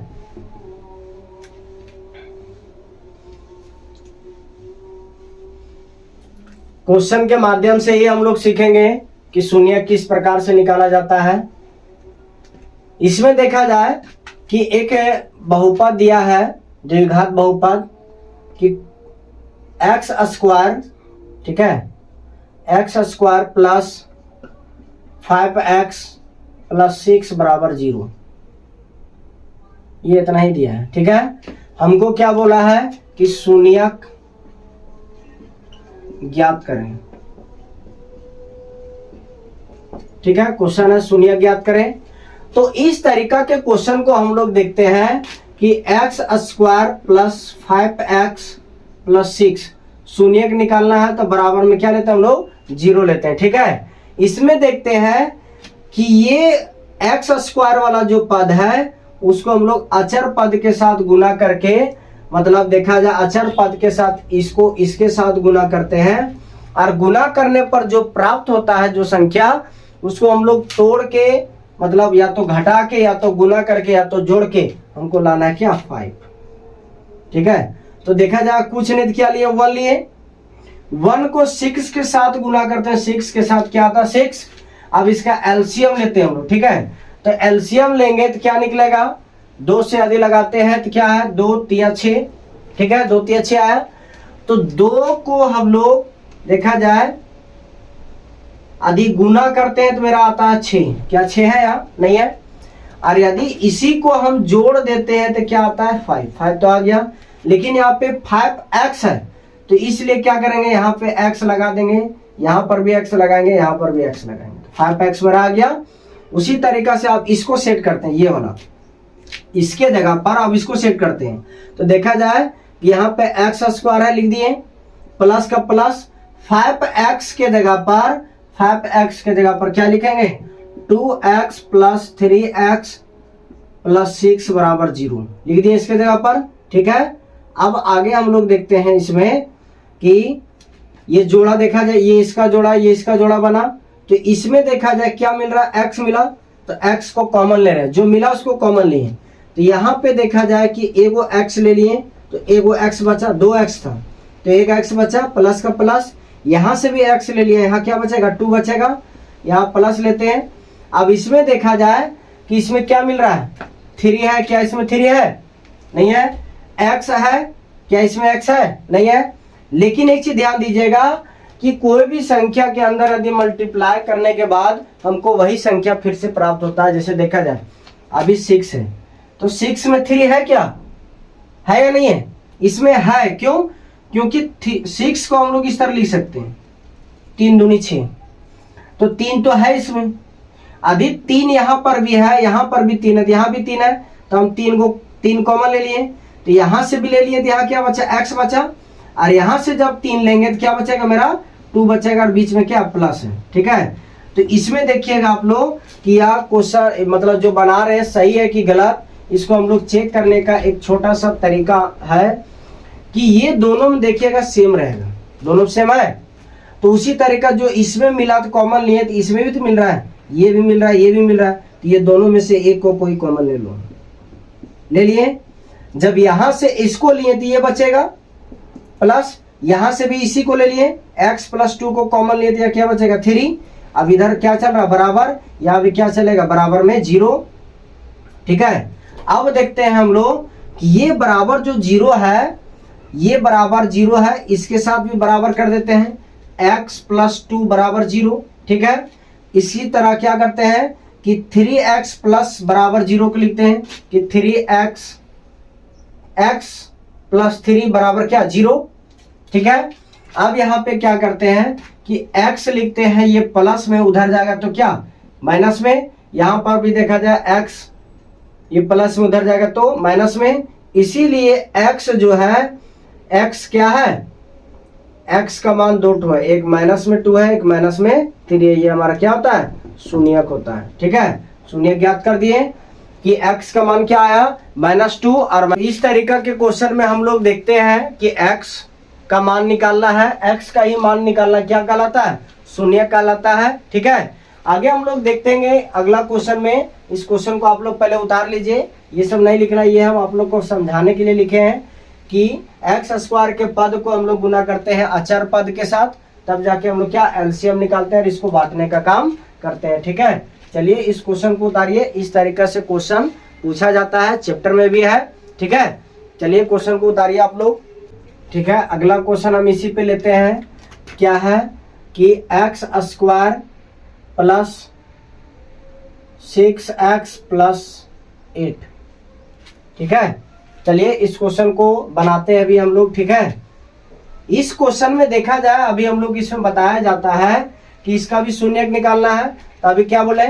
S1: क्वेश्चन के माध्यम से ही हम लोग सीखेंगे कि शून्यक किस प्रकार से निकाला जाता है। इसमें देखा जाए कि एक बहुपद दिया है, द्विघात बहुपद कि एक्स स्क्वायर, ठीक है, x square plus 5x plus 6 बराबर 0, ये इतना ही दिया है, ठीक है। हमको क्या बोला है कि शून्यक ज्ञात करें, ठीक है। क्वेश्चन है शून्यक ज्ञात करें। तो इस तरीका के क्वेश्चन को हम लोग देखते हैं कि x square plus 5x plus 6 शून्यक निकालना है, तो बराबर में क्या लेते हैं हम लोग, 0 लेते हैं, ठीक है। इसमें देखते हैं कि ये एक्स स्क्वायर वाला जो पद है उसको हम लोग अचर पद के साथ गुना करके, मतलब देखा जाए अचर पद के साथ इसको इसके साथ गुना करते हैं, और गुना करने पर जो प्राप्त होता है जो संख्या, उसको हम लोग तोड़ के, मतलब या तो घटा के या तो गुना करके या तो जोड़ के हमको लाना है क्या, 5, ठीक है। तो देखा जाए कुछ नहीं क्या लिए, 1 लिए। 1 को 6 के साथ गुना करते हैं, 6 के साथ क्या आता है, 6। अब इसका एलसीएम लेते हैं हम लोग, ठीक है। तो एलसीएम लेंगे तो क्या निकलेगा, 2 से आधी लगाते हैं तो क्या है, 2 तिया 6, ठीक है, 2 तिया 6 आया। तो 2 को हम लोग देखा जाए आधी गुना करते हैं तो मेरा आता है 6, क्या 6 है या नहीं है। और यदि इसी को हम जोड़ देते हैं तो क्या आता है, 5 तो आ गया। लेकिन यहाँ पे 5x है, तो इसलिए क्या करेंगे, यहाँ पे x लगा देंगे, यहाँ पर भी x लगाएंगे, यहाँ पर भी x लगाएंगे, 5x मेरा आ गया। उसी तरीका से आप इसको सेट करते हैं, ये वाला इसके जगह पर आप इसको सेट करते हैं। तो देखा जाए यहाँ पे एक्स स्क्वायर है, लिख दिए, प्लस का प्लस, 5x के जगह पर 5x के जगह पर क्या लिखेंगे, 2x प्लस 3x प्लस 6 बराबर 0 लिख दिए इसके जगह पर, ठीक है। अब आगे हम लोग देखते हैं इसमें कि ये जोड़ा देखा जाए, ये इसका जोड़ा, ये इसका जोड़ा बना, तो इसमें देखा जाए क्या मिल रहा है, x मिला, तो x को कॉमन ले रहे हैं, जो मिला उसको कॉमन लिए। तो यहाँ पे देखा जाए कि एगो x ले लिए, तो एगो x बचा, 2x था तो एक x बचा, प्लस का प्लस, यहाँ से भी x ले लिया, यहाँ क्या बचेगा, 2 बचेगा, यहाँ प्लस लेते हैं। अब इसमें देखा जाए कि इसमें क्या मिल रहा है, 3 है, क्या इसमें 3 है, नहीं है। x है, क्या इसमें x है, नहीं है। लेकिन एक चीज ध्यान दीजिएगा कि कोई भी संख्या के अंदर यदि मल्टीप्लाई करने के बाद हमको वही संख्या फिर से प्राप्त होता है। जैसे देखा जाए अभी 6 है, तो 6 में 3 है, क्या है या नहीं है, इसमें है। क्यों, क्योंकि 6 को हम लोग इस तरह लिख सकते हैं, 3 दूनी 6, तो 3 तो है इसमें। यदि 3 यहाँ पर भी है, यहाँ पर भी 3 है, यहाँ भी 3 है, तो हम 3 कॉमन ले लिए, तो यहाँ से भी ले लिए, तो यहाँ क्या बचा, x बचा। और यहाँ से जब 3 लेंगे तो क्या बचेगा, मेरा 2 बचेगा, और बीच में क्या प्लस है, ठीक है। तो इसमें देखिएगा आप लोग कि यह क्वेश्चन मतलब जो बना रहे हैं सही है कि गलत, इसको हम लोग चेक करने का एक छोटा सा तरीका है कि ये दोनों में देखिएगा सेम रहेगा, दोनों सेम है। तो उसी तरीका जो इसमें मिला तो कॉमन लिए, तो इसमें भी तो मिल रहा है, ये भी मिल रहा है, ये भी मिल रहा है, तो ये दोनों में से एक को कोई कॉमन ले लो, ले लिए। जब यहां से इसको लिए तो ये बचेगा, प्लस यहां से भी इसी को ले लिए, x प्लस 2 को कॉमन लिए तो क्या बचेगा, 3। अब इधर क्या चल रहा है, बराबर, यहां भी क्या चलेगा, बराबर में 0, ठीक है। अब देखते हैं हम लोग कि ये बराबर जो 0 है, ये बराबर 0 है, इसके साथ भी बराबर कर देते हैं, x प्लस 2 बराबर 0, ठीक है। इसी तरह क्या करते हैं कि 3x प्लस बराबर 0 को लिखते हैं कि 3x x प्लस 3 बराबर क्या 0। ठीक है, अब यहाँ पे क्या करते हैं कि x लिखते हैं, ये प्लस में उधर जाएगा तो क्या माइनस में, यहां पर भी देखा जाए x ये प्लस में उधर जाएगा तो माइनस में, इसीलिए x जो है x क्या है, x का मान 2 है, एक माइनस में 2 है, एक माइनस में 3 है, ये हमारा क्या होता है शून्यक होता है। ठीक है, शून्यक ज्ञात कर दिए कि x का मान क्या आया -2। और इस तरीका के क्वेश्चन में हम लोग देखते हैं कि x का मान निकालना है, x का ही मान निकालना क्या कहलाता है शून्यक कहलाता है। ठीक है, आगे हम लोग देखेंगे अगला क्वेश्चन में। इस क्वेश्चन को आप लोग पहले उतार लीजिए, ये सब नहीं लिखना, ये हम आप लोग को समझाने के लिए लिखे हैं कि एक्स स्क्वायर के पद को हम लोग गुना करते हैं अचर पद के साथ, तब जाके हम लोग क्या एलसीएम निकालते हैं और इसको बांटने का काम करते हैं। ठीक है, चलिए इस क्वेश्चन को उतारिए। इस तरीके से क्वेश्चन पूछा जाता है, चैप्टर में भी है। ठीक है, चलिए क्वेश्चन को उतारिए आप लोग। ठीक है, अगला क्वेश्चन हम इसी पे लेते हैं, क्या है कि x square plus 6x plus 8। ठीक है, चलिए इस क्वेश्चन को बनाते हैं अभी हम लोग। ठीक है, इस क्वेश्चन में देखा जाए अभी हम लोग इसमें बताया जाता है कि इसका भी शून्यक निकालना है। तो अभी क्या बोले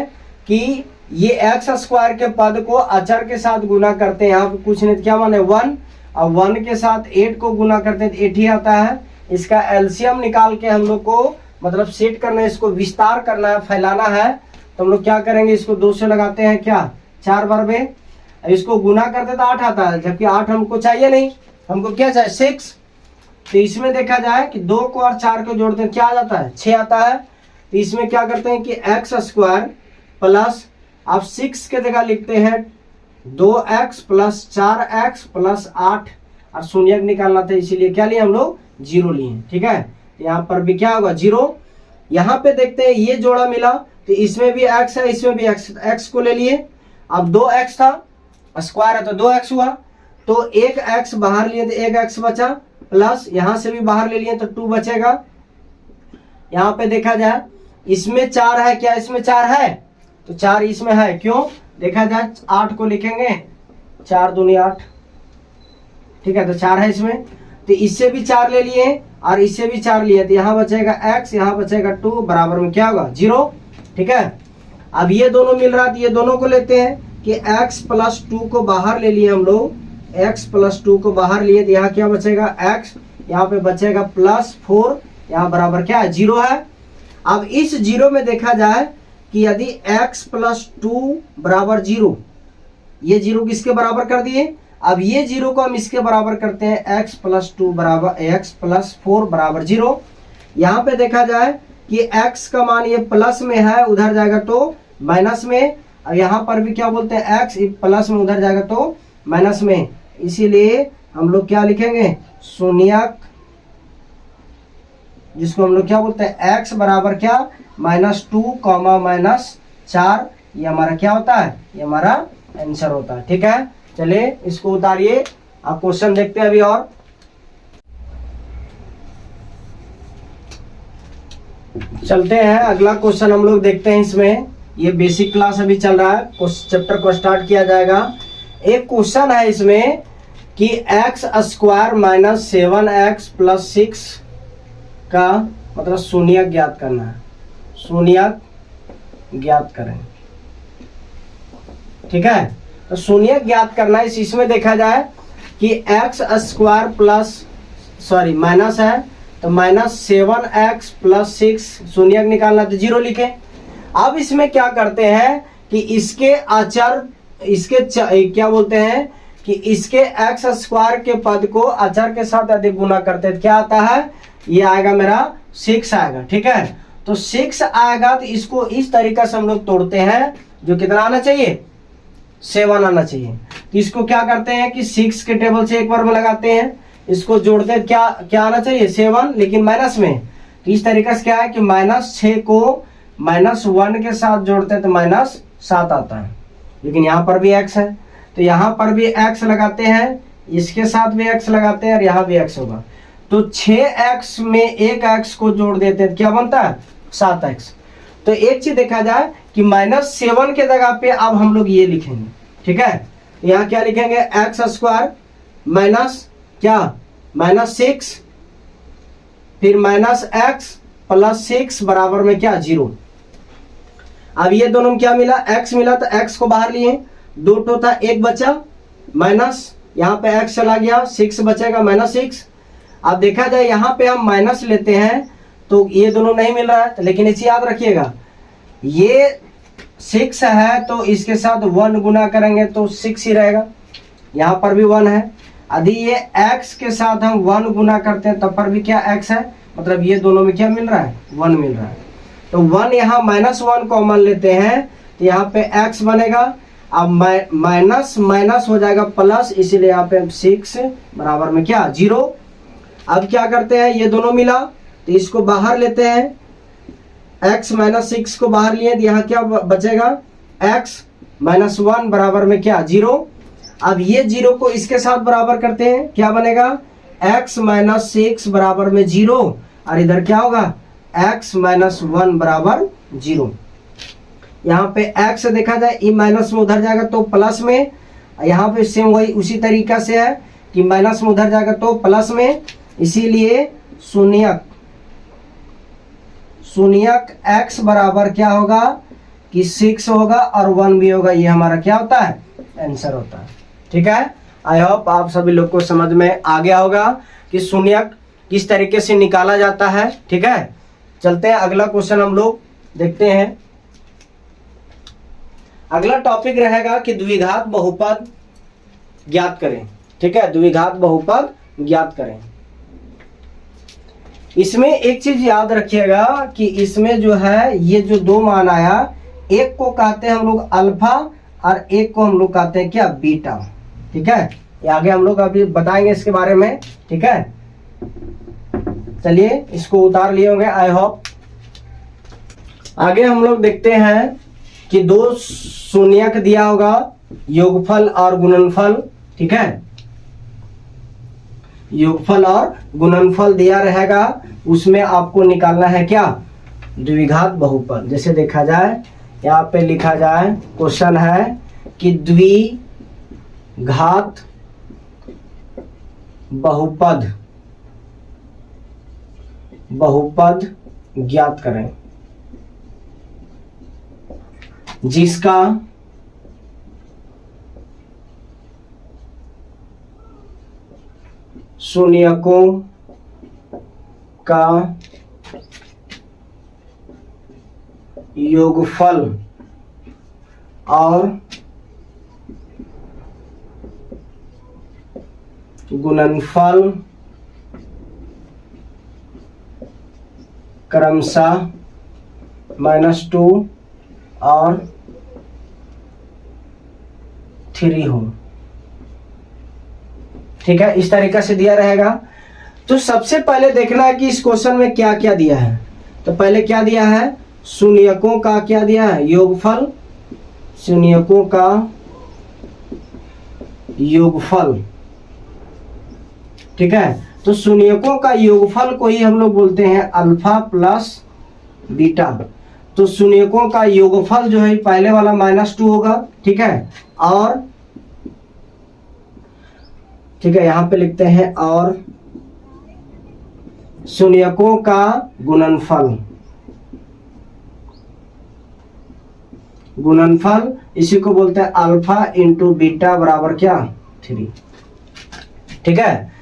S1: कि ये एक्स स्क्वायर के पद को अचर के साथ गुना करते हैं, यहाँ पे कुछ नहीं क्या माने 1, और 1 के साथ 8 को गुना करते हैं तो 8 ही आता है। इसका एलसीएम निकाल के हम लोग को मतलब सेट करना है, इसको विस्तार करना है, फैलाना है। तो हम लोग क्या करेंगे, इसको 2 से लगाते हैं क्या 4 बार में, इसको गुना करते तो 8 आता है, जबकि 8 हमको चाहिए नहीं, हमको क्या चाहिए 6। तो इसमें देखा जाए कि 2 को और 4 को जोड़ते हैं क्या आ जाता है 6 आता है। तो इसमें क्या करते हैं कि एक्स स्क्वायर प्लस आप 6 के जगह लिखते हैं 2x प्लस 4x प्लस 8, और शून्यक निकालना था इसीलिए क्या लिए हम लोग 0 लिए। ठीक है, यहाँ पर भी क्या होगा 0। यहाँ पे देखते हैं ये जोड़ा मिला, तो इसमें भी x है, इसमें भी x को ले लिए। अब 2x था, स्क्वायर है तो 2x हुआ, तो एक x बाहर लिए तो एक x बचा, प्लस यहाँ से भी बाहर ले लिए तो 2 बचेगा। यहाँ पे देखा जाए इसमें 4 है, क्या इसमें 4 है, तो 4 इसमें है, क्यों देखा जाए 8 को लिखेंगे 4 दूनी 8। ठीक है, तो 4 है इसमें, तो इससे भी 4 ले लिए और इससे भी 4 लिए, तो यहाँ बचेगा x, यहाँ बचेगा 2, बराबर में क्या होगा 0। ठीक है, अब ये दोनों मिल रहा है तो ये दोनों को लेते हैं कि x प्लस 2 को बाहर ले लिए हम लोग, x प्लस 2 को बाहर लिए तो यहाँ क्या बचेगा x, यहाँ पे बचेगा प्लस 4, यहाँ बराबर क्या है 0 है। अब इस 0 में देखा जाए कि यदि x प्लस 2 बराबर 0, ये 0 किसके बराबर कर दिए, अब ये 0 को हम इसके बराबर करते हैं x प्लस 2 बराबर x प्लस 4 बराबर 0। यहाँ पे देखा जाए कि x का मान ये प्लस में है, उधर जाएगा तो माइनस में, और यहाँ पर भी क्या बोलते हैं x प्लस में उधर जाएगा तो माइनस में, इसीलिए हम लोग क्या लिखेंगे शून्यक, जिसको हम लोग क्या बोलते हैं x बराबर क्या -2 -4, ये हमारा क्या होता है, ये हमारा आंसर होता है। ठीक है, चलिए इसको उतारिए, आप क्वेश्चन देखते हैं अभी। और चलते हैं अगला क्वेश्चन हम लोग देखते हैं। इसमें ये बेसिक क्लास अभी चल रहा है, चैप्टर को स्टार्ट किया जाएगा। एक क्वेश्चन है इसमें कि x square minus 7x plus 6 का मतलब शून्यक ज्ञात करना है, शून्यक ज्ञात करें। ठीक है, तो शून्यक ज्ञात करना है। इसमें देखा जाए कि एक्स स्क्वायर प्लस माइनस है तो -7x प्लस 6 शून्यक निकालना तो 0 लिखे। अब इसमें क्या करते हैं कि इसके अचर, इसके क्या बोलते हैं कि इसके एक्स स्क्वायर के पद को अचर के साथ यदि गुना करते हैं क्या आता है, ये आएगा मेरा 6 आएगा। ठीक है, तो 6 आएगा तो इसको इस तरीका से हम लोग तोड़ते हैं, जो कितना आना चाहिए 7 आना चाहिए। तो इसको क्या करते हैं कि 6 के टेबल से एक बार में लगाते हैं, इसको जोड़ते हैं क्या क्या आना चाहिए 7, लेकिन माइनस में। तो इस तरीके से क्या है कि -6 को -1 के साथ जोड़ते हैं तो -7 आता है, लेकिन यहाँ पर भी x है तो यहाँ पर भी x लगाते हैं, इसके साथ भी x लगाते हैं और यहाँ भी x होगा। तो 6x में एक x को जोड़ देते हैं क्या बनता है 7x। तो एक चीज देखा जाए कि -7 के जगह पे अब हम लोग ये लिखेंगे, ठीक है। यहाँ क्या लिखेंगे, एक्स स्क्वायर माइनस क्या -6 फिर -x + 6 बराबर में क्या 0। अब ये दोनों में क्या मिला, x मिला तो x को बाहर लिए, 2 टो था 1 बचा, माइनस यहाँ पे x चला गया, 6 बचेगा -6। अब देखा जाए यहाँ पे हम माइनस लेते हैं तो ये दोनों नहीं मिल रहा है, लेकिन इसे याद रखिएगा ये 6 है तो इसके साथ 1 गुना करेंगे तो 6 ही रहेगा, यहाँ पर भी 1 है। यदि ये x के साथ हम 1 गुना करते हैं तब पर भी क्या x है, मतलब ये दोनों में क्या मिल रहा है, 1 मिल रहा है। तो 1 यहाँ -1 कॉमन लेते हैं तो यहाँ पे x बनेगा, अब माइनस माइनस हो जाएगा प्लस, इसीलिए यहाँ पे 6 बराबर में क्या 0। अब क्या करते हैं, ये दोनों मिला तो इसको बाहर लेते हैं, x -6 को बाहर लिए तो यहाँ क्या बचेगा, x -1 बराबर में क्या 0। अब ये 0 को इसके साथ बराबर करते हैं, क्या बनेगा, x -6 बराबर में 0, और इधर क्या होगा x -1 बराबर 0। यहाँ पे x देखा जाए ई माइनस में उधर जाएगा तो प्लस में, यहाँ पे सेम वही उसी तरीका से है कि माइनस में उधर जाएगा तो प्लस में, इसीलिए शून्यक x बराबर क्या होगा कि 6 होगा और 1 भी होगा। ये हमारा क्या होता है, आंसर होता है। ठीक है, आई होप आप सभी लोग को समझ में आ गया होगा कि शून्यक किस तरीके से निकाला जाता है। ठीक है, चलते हैं अगला क्वेश्चन हम लोग देखते हैं। अगला टॉपिक रहेगा कि द्विघात बहुपद ज्ञात करें। ठीक है, द्विघात बहुपद ज्ञात करें। इसमें एक चीज याद रखिएगा कि इसमें जो है ये जो 2 मान आया, एक को कहते हैं हम लोग अल्फा और एक को हम लोग कहते हैं क्या बीटा। ठीक है, ये आगे हम लोग अभी बताएंगे इसके बारे में। ठीक है, चलिए इसको उतार लिए होंगे आई होप। आगे हम लोग देखते हैं कि 2 शून्यक दिया होगा, योगफल और गुणनफल। ठीक है, योगफल और गुणनफल दिया रहेगा, उसमें आपको निकालना है क्या, द्विघात बहुपद। जैसे देखा जाए यहाँ पे लिखा जाए, क्वेश्चन है कि द्विघात बहुपद ज्ञात करें जिसका शून्यकों का योगफल और गुणनफल क्रमशः -2 और 3 हो। ठीक है, इस तरीके से दिया रहेगा। तो सबसे पहले देखना है कि इस क्वेश्चन में क्या क्या दिया है। तो पहले क्या दिया है, शून्यकों का क्या दिया है, योगफल, शून्यकों का योगफल। ठीक है, तो शून्यकों का योगफल को ही हम लोग बोलते हैं अल्फा प्लस बीटा। तो शून्यकों का योगफल जो है पहले वाला -2 होगा। ठीक है, और ठीक है यहाँ पे लिखते हैं और शून्यकों का गुणनफल, गुणनफल इसी को बोलते हैं अल्फा इंटू बीटा बराबर क्या 3। ठीक है,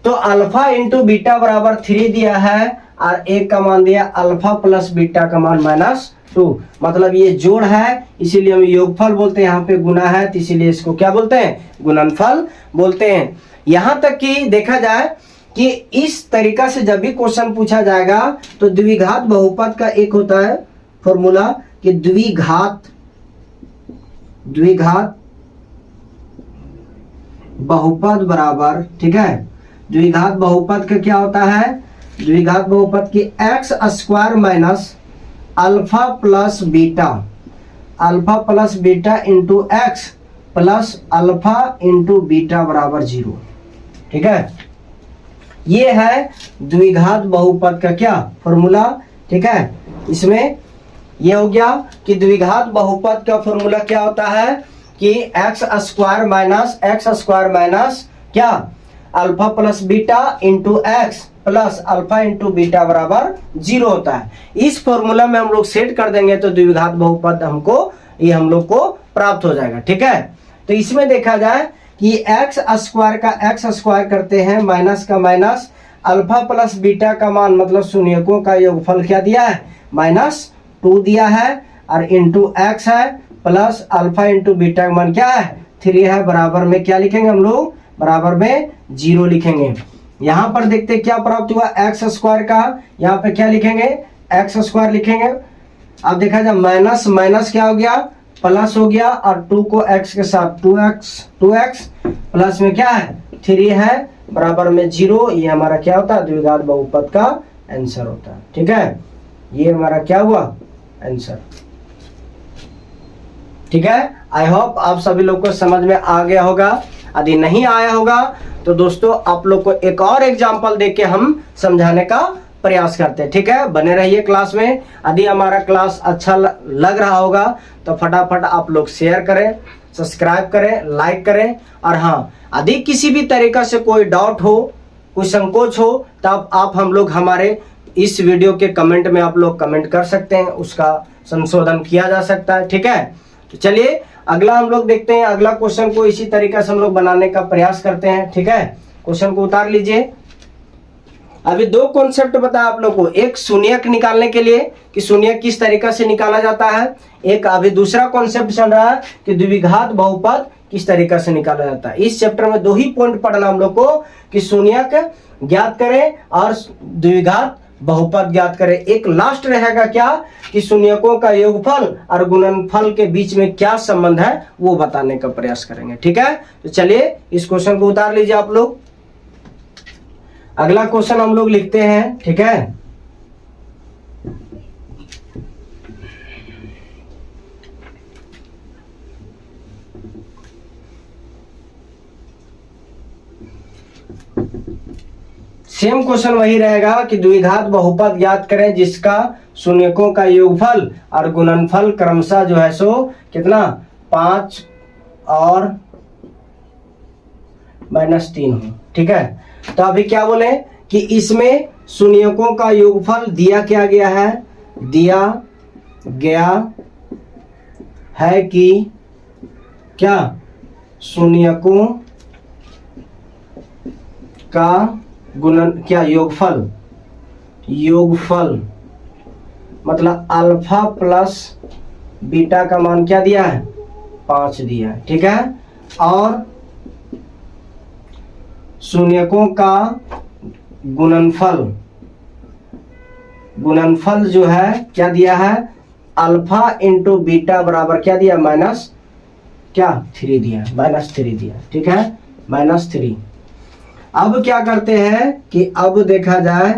S1: तो अल्फा इंटू बीटा बराबर 3 दिया है और एक का मान दिया अल्फा प्लस बीटा का मान -2, मतलब ये जोड़ है इसीलिए हम योगफल बोलते हैं। यहाँ पे गुना है तो इसीलिए इसको क्या बोलते हैं, गुणनफल बोलते हैं। यहाँ तक कि देखा जाए कि इस तरीका से जब भी क्वेश्चन पूछा जाएगा तो द्विघात बहुपद का एक होता है फॉर्मूला कि द्विघात बहुपद बराबर, ठीक है, द्विघात बहुपद का क्या होता है, द्विघात बहुपद की x square minus alpha plus beta into x plus alpha into beta बराबर 0। ठीक है, ये है द्विघात बहुपद का क्या फॉर्मूला। ठीक है, इसमें ये हो गया कि द्विघात बहुपद का फॉर्मूला क्या होता है कि एक्स स्क्वायर माइनस क्या alpha plus beta into x plus alpha into beta बराबर 0 होता है। इस फॉर्मूला में हम लोग सेट कर देंगे तो द्विघात बहुपद हम लोग को प्राप्त हो जाएगा। ठीक है, तो इसमें देखा जाए कि एक्स स्क्वायर का एक्स स्क्वायर करते हैं, माइनस का माइनस, अल्फा प्लस बीटा का मान मतलब शून्यकों का योगफल क्या दिया है -2 दिया है, और इंटू एक्स है प्लस अल्फा इंटू बीटा का मान क्या है 3 है, बराबर में क्या लिखेंगे हम लोग, बराबर में 0 लिखेंगे। यहाँ पर देखते क्या प्राप्त हुआ एक्स स्क्वायर का, यहाँ पे क्या लिखेंगे एक्स स्क्वायर लिखेंगे। अब देखा जाए माइनस माइनस क्या हो गया प्लस हो गया, और 2 को x के साथ 2x प्लस में क्या है 3 है, बराबर में 0। ये हमारा क्या होता है द्विघात बहुपद का आंसर होता है। ठीक है, ये हमारा क्या हुआ आंसर। ठीक है, आई होप आप सभी लोग को समझ में आ गया होगा। यदि नहीं आया होगा तो दोस्तों आप लोग को एक और एग्जांपल देके हम समझाने का प्रयास करते हैं। ठीक है, बने रहिए क्लास में। यदि हमारा क्लास अच्छा लग रहा होगा तो फटाफट आप लोग शेयर करें, सब्सक्राइब करें, लाइक करें। और हाँ, यदि किसी भी तरीका से कोई डाउट हो, कोई संकोच हो, तब आप हम लोग हमारे इस वीडियो के कमेंट में आप लोग कमेंट कर सकते हैं, उसका संशोधन किया जा सकता है। ठीक है, तो चलिए अगला हम लोग देखते हैं। अगला क्वेश्चन को इसी तरीके से हम लोग बनाने का प्रयास करते हैं। ठीक है, क्वेश्चन को उतार लीजिए। अभी 2 कॉन्सेप्ट बताया आप लोग को, एक शून्यक निकालने के लिए कि शून्यक किस तरीके से निकाला जाता है, एक अभी दूसरा कॉन्सेप्ट चल रहा है कि द्विघात बहुपद किस तरीके से निकाला जाता है। इस चैप्टर में 2 ही पॉइंट पढ़ना हम लोग को कि शून्यक ज्ञात करें और द्विघात बहुपद ज्ञात करें। एक लास्ट रहेगा क्या कि शून्यकों का योगफल और गुणनफल के बीच में क्या संबंध है वो बताने का प्रयास करेंगे। ठीक है, तो चलिए इस क्वेश्चन को उतार लीजिए आप लोग। अगला क्वेश्चन हम लोग लिखते हैं। ठीक है, सेम क्वेश्चन वही रहेगा कि द्विघात बहुपद ज्ञात करें जिसका शून्यकों का योगफल और गुणनफल क्रमशः जो है सो कितना 5 और -3 हो। ठीक है, तो अभी क्या बोले कि इसमें शून्यकों का योगफल दिया क्या गया है, दिया गया है कि क्या शून्यकों का गुणन क्या योगफल मतलब अल्फा प्लस बीटा का मान क्या दिया है 5 दिया है। ठीक है, और शून्यकों का गुणनफल जो है क्या दिया है अल्फा इंटू बीटा बराबर क्या दिया -3 दिया, -3 दिया। ठीक है, -3। अब क्या करते हैं कि अब देखा जाए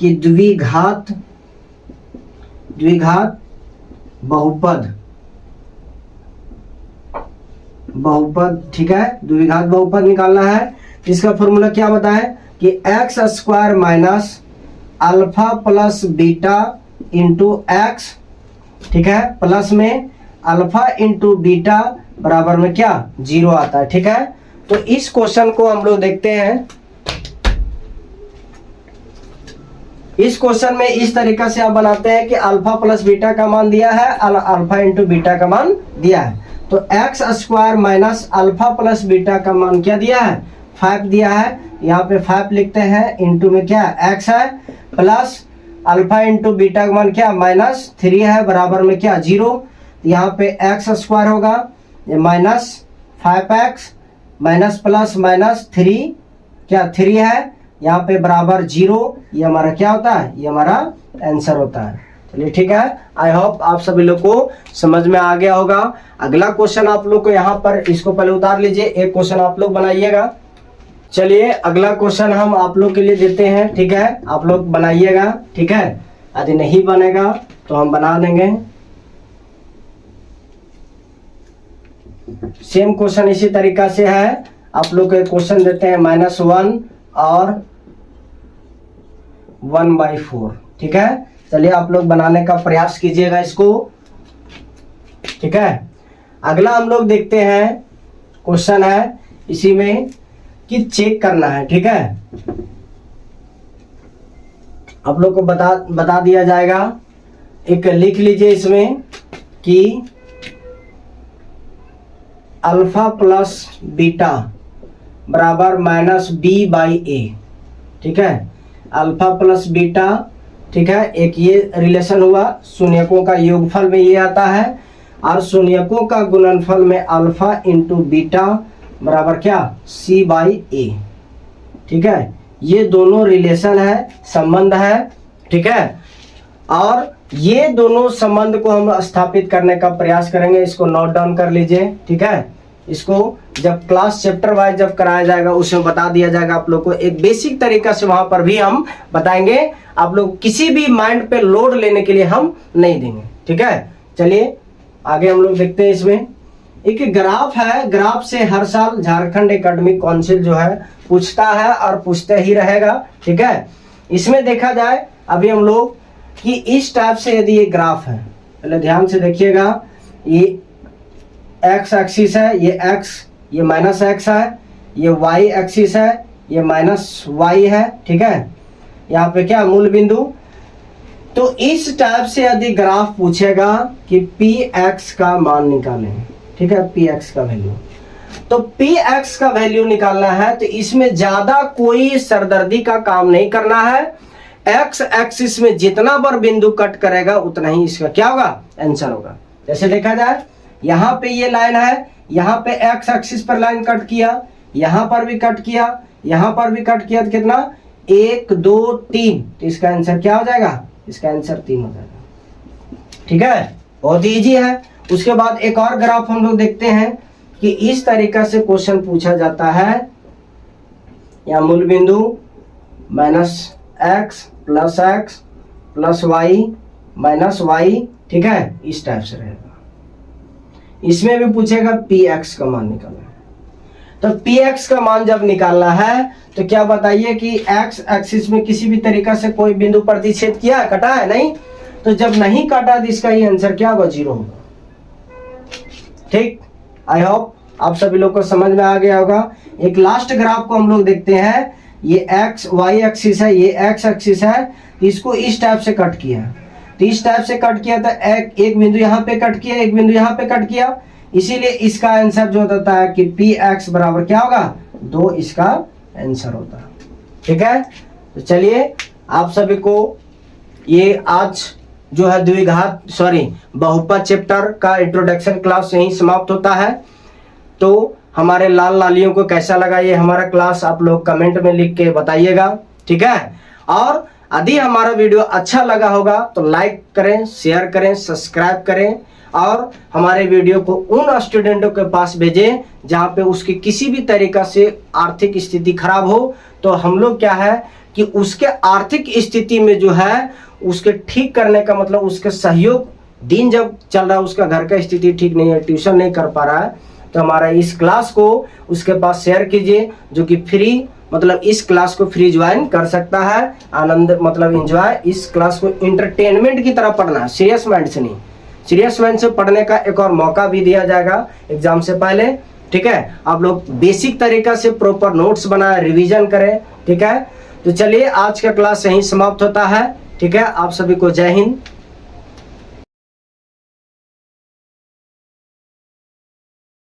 S1: कि द्विघात बहुपद। ठीक है, द्विघात बहुपद निकालना है। इसका फॉर्मूला क्या बताएं कि x square minus alpha plus beta into x, ठीक है, प्लस में अल्फा इंटू बीटा बराबर में क्या 0 आता है। ठीक है, तो इस क्वेश्चन को हम लोग देखते हैं। इस क्वेश्चन में इस तरीका से आप बनाते हैं कि अल्फा प्लस बीटा का मान दिया है, अल्फा इंटू बीटा का मान दिया है, तो x square minus alpha plus beta का मान क्या दिया है 5 दिया है। यहाँ पे 5 लिखते हैं, इंटू में क्या एक्स है, प्लस अल्फा इंटू बीटा का मान क्या -3 है, बराबर में क्या 0। यहाँ पे एक्स स्क्वायर होगा, ये -5x माइनस प्लस -3 क्या 3 है, यहाँ पे बराबर 0। ये हमारा क्या होता है, ये हमारा आंसर होता है। चलिए ठीक है, आई होप आप सभी लोग को समझ में आ गया होगा। अगला क्वेश्चन आप लोग को यहाँ पर इसको पहले उतार लीजिए, एक क्वेश्चन आप लोग बनाइएगा। चलिए अगला क्वेश्चन हम आप लोग के लिए देते हैं। ठीक है, आप लोग बनाइएगा। ठीक है, यदि नहीं बनेगा तो हम बना देंगे। सेम क्वेश्चन इसी तरीका से है। आप लोग को क्वेश्चन देते हैं -1 और 1/4। ठीक है, चलिए आप लोग बनाने का प्रयास कीजिएगा इसको, ठीक है। अगला हम लोग देखते हैं, क्वेश्चन है इसी में कि चेक करना है, ठीक है। आप लोग को बता दिया जाएगा, एक लिख लीजिए इसमें कि अल्फा प्लस बीटा बराबर माइनस बी बाई ए, ठीक है। अल्फा प्लस बीटा, ठीक है, एक ये रिलेशन हुआ, शून्यकों का योगफल में ये आता है, और शून्यकों का गुणनफल में अल्फा इंटू बीटा बराबर क्या, सी बाई ए, ठीक है। ये दोनों रिलेशन है, संबंध है, ठीक है। और ये दोनों संबंध को हम स्थापित करने का प्रयास करेंगे, इसको नोट डाउन कर लीजिए, ठीक है। इसको जब क्लास चैप्टर वाइज जब कराया जाएगा उसमें बता दिया जाएगा आप लोग को, एक बेसिक तरीका से वहां पर भी हम बताएंगे, आप लोग किसी भी माइंड पे लोड लेने के लिए हम नहीं देंगे, ठीक है। चलिए आगे हम लोग देखते हैं। इसमें एक ग्राफ है, ग्राफ से हर साल झारखंड एकेडमिक काउंसिल जो है पूछता है और पूछते ही रहेगा, ठीक है। इसमें देखा जाए अभी हम लोग कि इस टाइप से यदि ये ग्राफ है, पहले ध्यान से देखिएगा, ये एक्स एक्सिस है, ये एक्स, ये माइनस एक्स है, ये वाई एक्सिस है, ये माइनस वाई है, ठीक है। यहाँ पे क्या मूल बिंदु, तो इस टाइप से यदि ग्राफ पूछेगा कि पी एक्स का मान निकालें, ठीक है, पी एक्स का वैल्यू, तो पी एक्स का वैल्यू निकालना है, तो इसमें ज्यादा कोई सरदर्दी का काम नहीं करना है। एक्स एक्सिस में जितना बार बिंदु कट करेगा उतना ही इसका क्या होगा, आंसर होगा। जैसे देखा जाए यहाँ पे ये लाइन है, यहाँ पे एक्स एक्सिस पर लाइन कट किया, यहाँ पर भी कट किया, यहाँ पर भी कट किया, तो कितना, 1 2 3, तो इसका आंसर क्या हो जाएगा, इसका आंसर 3 हो जाएगा, ठीक है। बहुत इजी है। उसके बाद एक और ग्राफ हम लोग देखते हैं कि इस तरीका से क्वेश्चन पूछा जाता है, या मूल बिंदु minus X plus Y minus Y, ठीक है, इस टाइप से रहेगा। इसमें भी पूछेगा पी एक्स का मान निकालना है, तो पी एक्स का मान जब निकालना है तो क्या बताइए कि एक्स एक्सिस में किसी भी तरीका से कोई बिंदु प्रतिच्छेद किया, कटा है नहीं, तो जब नहीं काटा तो इसका ये आंसर क्या होगा, 0 होगा, ठीक। आई होप आप सभी लोग को समझ में आ गया होगा। एक लास्ट ग्राफ को हम लोग देखते हैं, ये एक्स वाई एक्सिस है, ये एक्स एक्सिस है, इसको इस टाइप से कट किया, तो इस टाइप से कट किया, तो एक बिंदु यहाँ पे कट किया, एक बिंदु यहाँ पे कट किया, इसीलिए इसका आंसर जो होता है कि पी एक्स बराबर क्या होगा, 2 इसका आंसर होता है, ठीक है। तो चलिए आप सभी को ये आज जो है बहुपद चैप्टर का इंट्रोडक्शन क्लास यहीं समाप्त होता है। तो हमारे लाल लालियों को कैसा लगा ये हमारा क्लास, आप लोग कमेंट में लिख के बताइएगा, ठीक है। और यदि हमारा वीडियो अच्छा लगा होगा तो लाइक करें, शेयर करें, सब्सक्राइब करें, और हमारे वीडियो को उन स्टूडेंटों के पास भेजें जहां पे उसकी किसी भी तरीका से आर्थिक स्थिति खराब हो, तो हम लोग क्या है कि उसके आर्थिक स्थिति में जो है उसके ठीक करने का मतलब उसके सहयोग, दिन जब चल रहा है उसका घर का स्थिति ठीक नहीं है, ट्यूशन नहीं कर पा रहा है, तो हमारा इस क्लास को उसके पास शेयर कीजिए, जो कि फ्री, मतलब इस क्लास को फ्री ज्वाइन कर सकता है, आनंद मतलब एंजॉय, इस क्लास को इंटरटेनमेंट की तरह पढ़ना है, सीरियस माइंड से नहीं, सीरियस माइंड से पढ़ने का एक और मौका भी दिया जाएगा एग्जाम से पहले, ठीक है। आप लोग बेसिक तरीका से प्रॉपर नोट्स बनाए, रिवीजन करें, ठीक है। तो चलिए आज का क्लास यहीं समाप्त होता है, ठीक है। आप सभी को जय हिंद।